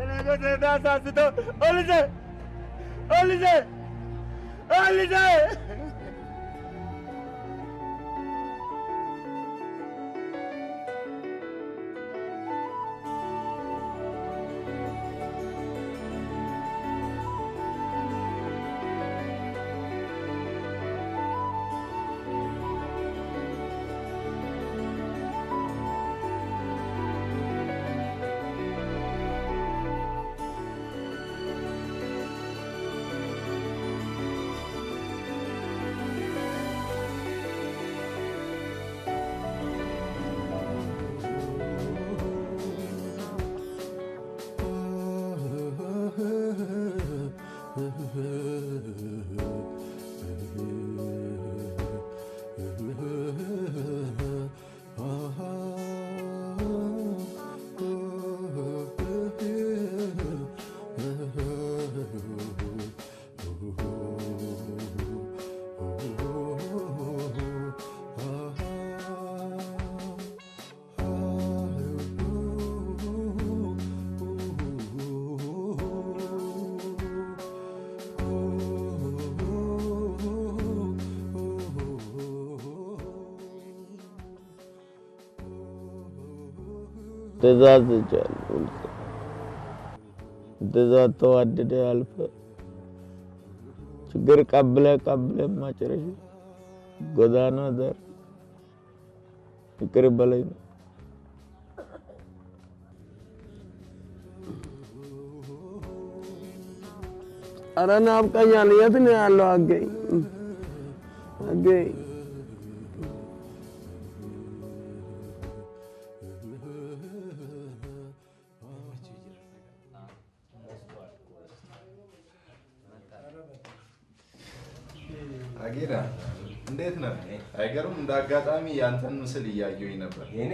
እኔ ጎቴታ ሳስተው ኦልሴ ተዛዝቻለሁ። ትእዛዝ ተዋደደ ያልፈ ችግር ቀብለ ማጨረሽ ጎዳና ዳር ይቅር በለኝ ነው። ኧረ ናፍቀኛል። የት ነው ያለው? አገኝ አጌዳ እንዴት ነህ? አይገርም። እንደ አጋጣሚ ያንተን ምስል እያየሁኝ ነበር። የኔ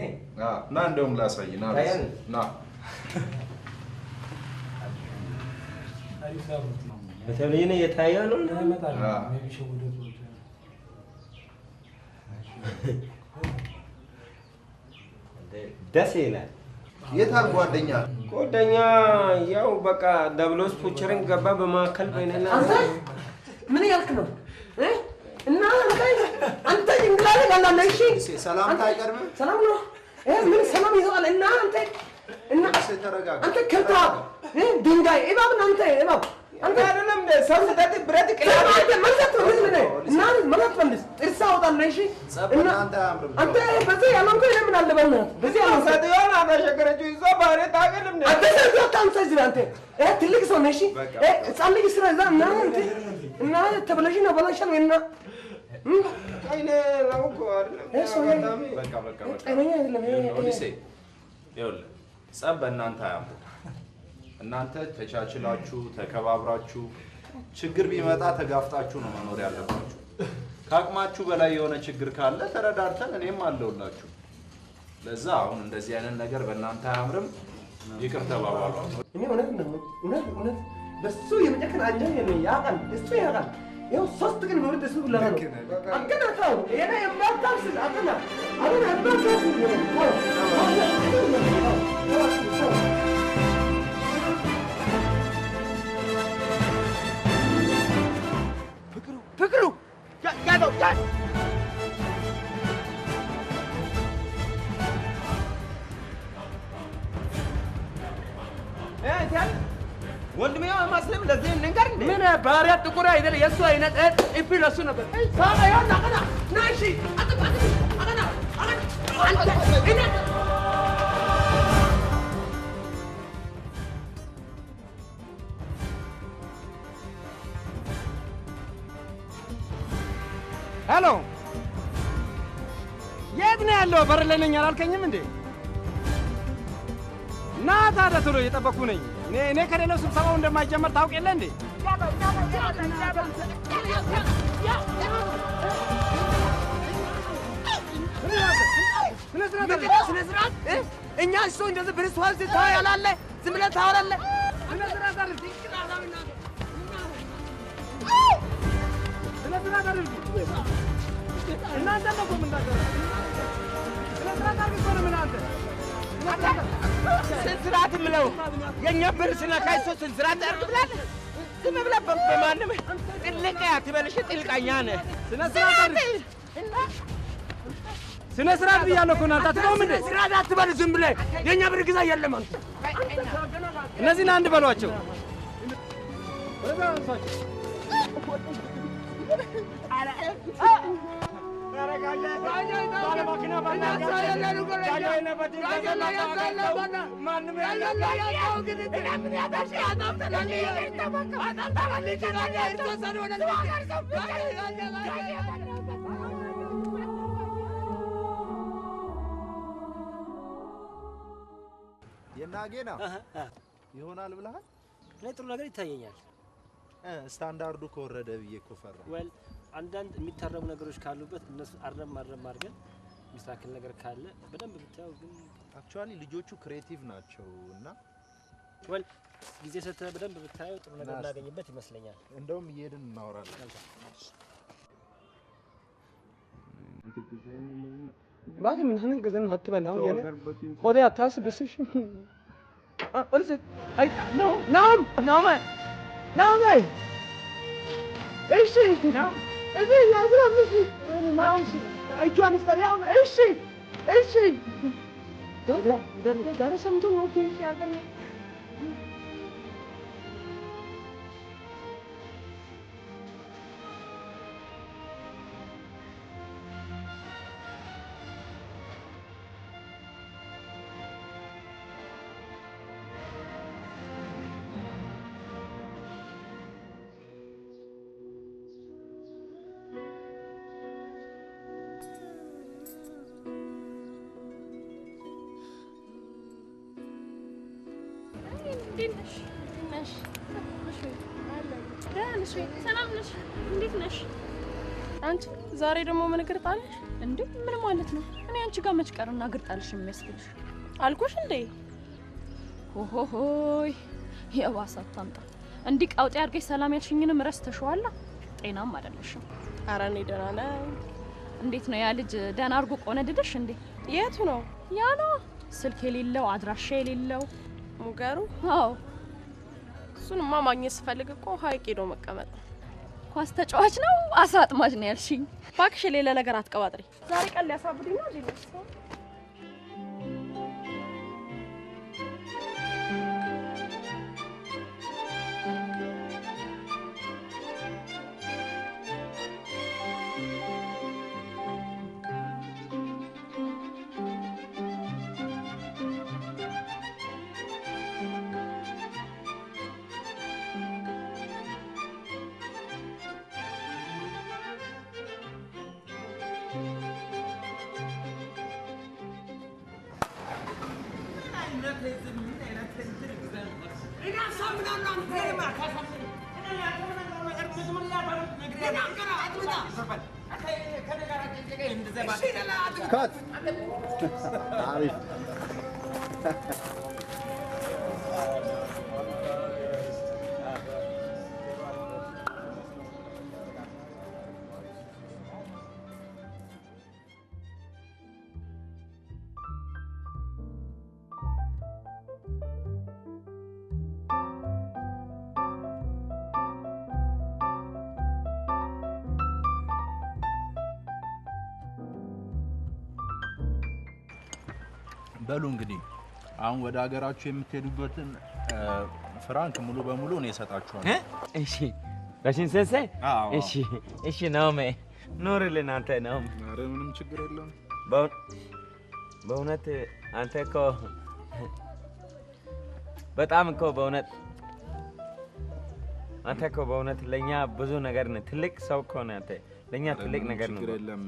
ና እንደውም ላሳይ። ና በተለይ ነው የታየው ነው። ደስ ይላል። የታል ጓደኛ? ጓደኛ ያው በቃ ደብሎስ ፑቸሪንግ ገባ በማከል በእኔና ምን ያልክ ነው? እና አንተ እንግላለ ጋላለ እሺ፣ ሰላምታ አይቀርም። ሰላም ነው። ምን ሰላም ይዘዋል? እና አንተ ከታ ድንጋይ እባብ አንተ እባብ አንተ አይደለም ሰው ስጠት ብረት ቅላል አንተ ማለት ነው። ምን እና ማለት ነው ጥርሳ አወጣለህ። እሺ እና አንተ በዚህ ያለንኩ ለምን አለበና በዚህ ያለንኩ ሰጥዮና አሻገረችው ይዞ ባሬ ታገለም ነው። አንተ ሰጥዮ ታንተ ዝም አንተ ትልቅ ሰው ነሽ። ህፃን ልጅ ስራ እዛ እና ተበላሽ ነው በላሻል ወይና አይኔ ላውቆ አይደለም በቃ ኦዲሴ ይኸውልህ ጸብ በእናንተ አያምርም። እናንተ ተቻችላችሁ ተከባብራችሁ ችግር ቢመጣ ተጋፍጣችሁ ነው መኖር ያለባችሁ። ካቅማችሁ በላይ የሆነ ችግር ካለ ተረዳርተን እኔም አለውላችሁ። ለዛ አሁን እንደዚህ አይነት ነገር በእናንተ አያምርም። ይቅር ተባባሉ። እኔ እውነት በሱ የመጨከን አንጀት የለኝ ያውቃል፣ እሱ ያውቃል። ይኸው 3 ቀን መውለድ እሱ ብላ ነው አገናታው እኔ የማታስል አገና አሁን አባታስ ፍቅሩ ያለው ወንድሜ ማስለም ለዚህ ነገር እንዴ ምን ባሪያ ጥቁር አይደል የሱ አይነት እፊ ለሱ ነበር ሳባ ያና አቀና ናሺ አቀና ሄሎ የት ነው ያለው? በር ላይ ነኝ አላልከኝም እንዴ? ና ታዲያ ቶሎ እየጠበኩ ነኝ። እኔ ከሌለው ስብሰባው እንደማይጀመር ታውቅ የለ እንዴ? ስነ ስርዓት እኛ እሱ እንደዚህ ብርስዋል ስታው ያላለ ዝም ብለህ ታወራለህ። ስነ ስርዓት አድርግ። ስነ ስርዓት አድርግ። እናንተ ነው የምናገረው። ስነ ስርዓት አድርግ እኮ ነው የምናንተ ስንስራት የምለው የእኛ ብር ስነካይ ሰው ስንስራት አድርግ ብላለህ። ዝም ብለህ በማንም ጥልቅ አትበልሽ፣ ጥልቀኛ ነህ። ስነ ስርዓት አድርግ። ስነ ስርዓት ብያለሁ እኮ እናንተ አትበውም እንዴ? ስርዓት አትበል ዝም ብለህ። የእኛ ብር ግዛ የለም አንተ። እነዚህን አንድ በሏቸው። የናጌና ይሆናል ብለሃል? እኔ ጥሩ ነገር ይታየኛል። ስታንዳርዱ ከወረደ ብዬ እኮ ፈራሁ። ወል አንዳንድ የሚታረሙ ነገሮች ካሉበት እነሱ አረም አድርገን ሚስተካከል ነገር ካለ በደንብ ብታየው። ግን አክቹአሊ ልጆቹ ክሬቲቭ ናቸው እና ወል ጊዜ ሰተህ በደንብ ብታየው ጥሩ ነገር እናገኝበት ይመስለኛል። እንደውም እየሄድን እናወራለን። ባክ ምን ገዘን አትበላው የኔ ሆዴ አታስብስሽ እልስ አይ ኖ ናም ናም ናም እሺ ናም እሺ ያዝራምሽ ናም አይቷን ስታያው እሺ እሺ ዳር ሰምቶ ነው ያገኘ አንቺ ዛሬ ደግሞ ምን እግር ጣልሽ እንዴ? ምን ማለት ነው? እኔ አንቺ ጋር መች ቀርና እግር ጣልሽ የሚያስብልሽ አልኩሽ እንዴ? ሆሆሆይ የባሰ አታምጣ። እንዲህ ቃውጤ አድርገሽ ሰላም ያልሽኝንም ረስተሽዋል። ጤናም አይደለሽም። ኧረ እኔ ደህና ነኝ። እንዴት ነው ያ ልጅ ደህና አድርጎ ቆነደደሽ እንዴ? የቱ ነው? ያ ነው ስልክ የሌለው አድራሻ የሌለው ሙገሩ? አዎ እሱንማ ማግኘት ስፈልግ እኮ ሀይቅ ሄዶ መቀመጥ ነው። ኳስ ተጫዋች ነው አሳ አጥማጅ ነው ያልሽኝ? እባክሽ ሌላ ነገር አትቀባጥሪ። ዛሬ ቀን ሊያሳብዱኝ ነው እንዴ? كات عارف በሉ እንግዲህ አሁን ወደ ሀገራችሁ የምትሄዱበትን ፍራንክ ሙሉ በሙሉ እኔ እሰጣችኋለሁ። እሺ በሽንሰንሴ እሺ ነው ኖርልን አንተ ነው። ኧረ ምንም ችግር የለውም። በእውነት አንተ እኮ በጣም እኮ በእውነት አንተ እኮ በእውነት ለኛ ብዙ ነገር ነህ። ትልቅ ሰው እኮ ነህ አንተ። ለኛ ትልቅ ነገር ነው። ችግር የለም።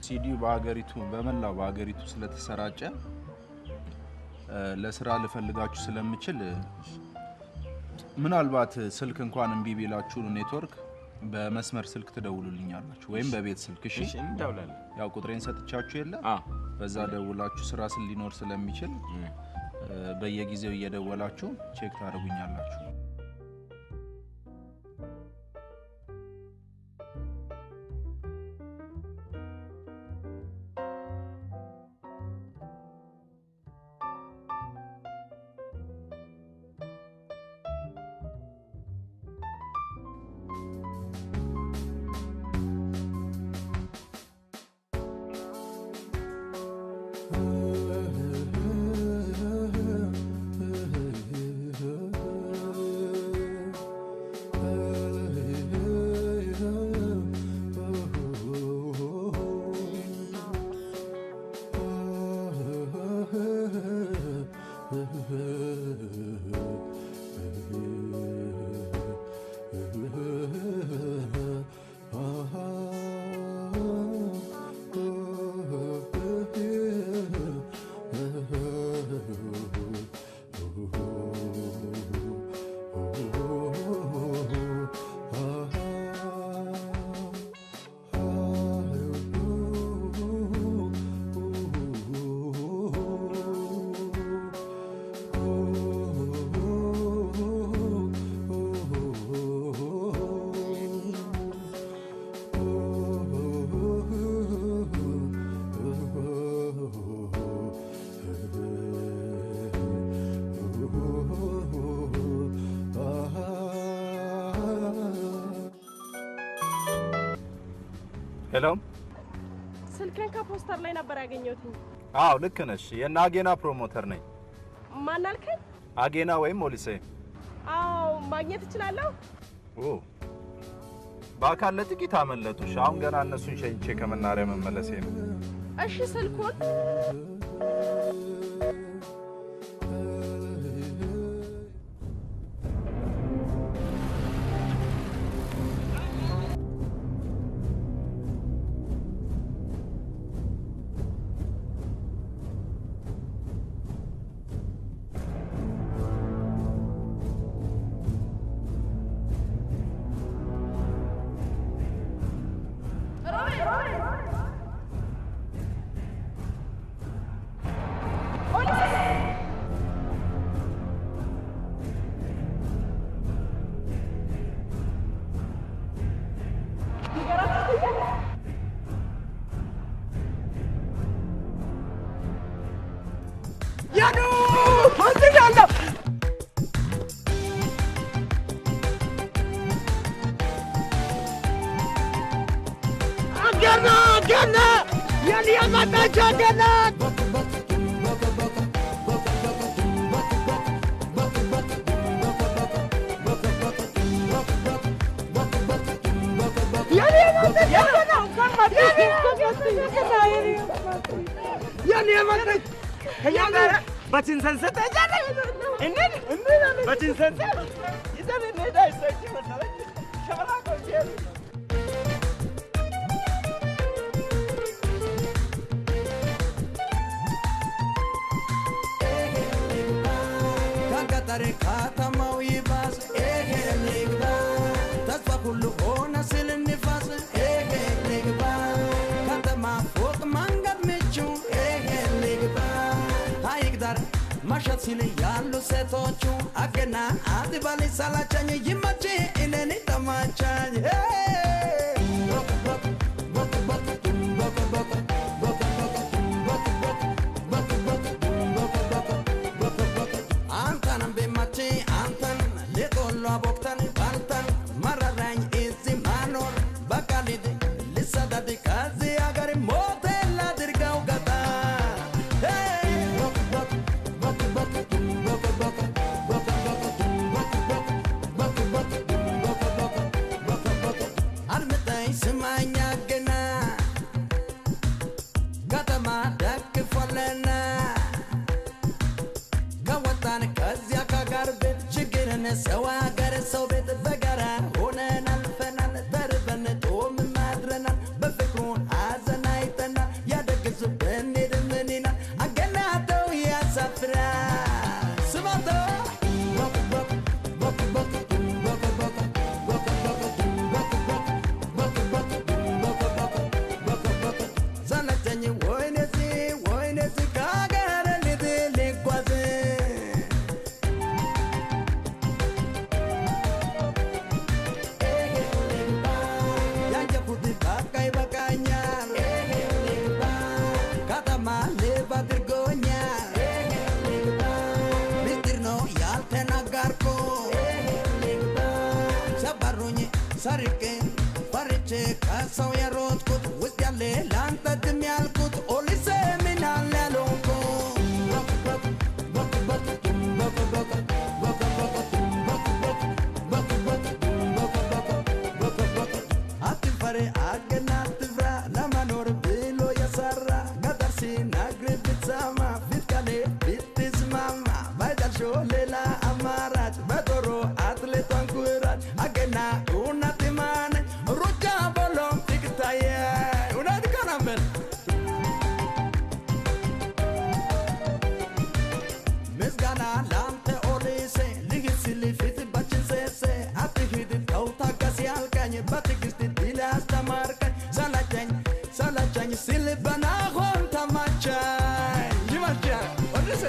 ሲዲው በአገሪቱ በመላው በአገሪቱ ስለተሰራጨ ለስራ ልፈልጋችሁ ስለምችል ምናልባት ስልክ እንኳን እምቢ ቢላችሁ ኔትወርክ በመስመር ስልክ ትደውሉልኛላችሁ ወይም በቤት ስልክ እሺ እንደውላለን። ያው ቁጥሬን ሰጥቻችሁ የለ በዛ ደውላችሁ ስራ ሊኖር ስለሚችል በየጊዜው እየደወላችሁ ቼክ ታደርጉኛላችሁ። ሄሎ ስልኬን ከፖስተር ላይ ነበር ያገኘሁት። አዎ ልክ ነሽ። የናጌና ፕሮሞተር ነኝ። ማን አልከኝ? አጌና ወይም ሞሊሴ። አዎ ማግኘት እችላለሁ? በአካል ለጥቂት አመለጡሽ። አሁን ገና እነሱን ሸኝቼ ከመናሪያ መመለሴ ነው። እሺ ስልኩን That's what ሲል ያሉ ሴቶቹ አገና አትባል ሳላቻኝ ይመቼ እኔን ተማቻኝ አንተንም ቢመቼ አንተን ሊጦሉ አቦክተን ባልተን መረረኝ እዚህ ማኖር በቃ ልሂድ ልሰደድ ከዚህ አገር ሞቴን ላድርገው ገታ አድምጠኝ ስማኝ ገና ከተማ ደግፎለና ከወጣን ከዚያ ከጋር ቤት ችግርን ሰው አገር ሰው ቤት በጋራ ሆነን አልፈናል ተርበን ጦም ማድረናል በፍቅሩ ሐዘን አይተናል ያደግሱብን ሄድምንና አገናተው ያሳፍራል ስማተው ሰለቸኝ ወይኔ ከሀገር ልጓዝ ያየሁት በቃ ይበቃኛል ከተማ ልብ አድርጎኛል ምስጢር ነው ያልተናገርኩ ሰባሩኝ ሰርቄ ፈርቼ ከሰው የሮጥኩት ውስጥ ያለ ላንተ ድም ያልኩት ኦሊሴ ምን አለ ያልኩ አትፈሪ አገና አትፍራ ለመኖር ብሎ የሰራ ገጠር ሲነግር ብትሰማ ፊት ቀሌ ብትስማማ ባይጠልሾ ሌላ አማራጭ በዶሮ አትሌቷን ኩራጭ አገና እውነት ማነ ሩጫ በሎም ትክታየ እውነት ከናመን ምስጋና ላንተ ኦሊሴ ልሂድ ሲል ፊት ባችን ሴሴ አትሂድ ተው ታገስ ያልከኝ በትዕግስት ድል ያስተማርከኝ ሰለቸኝ ሲል በናሆን ተማቻኝ ይመቻል ኦሊሴ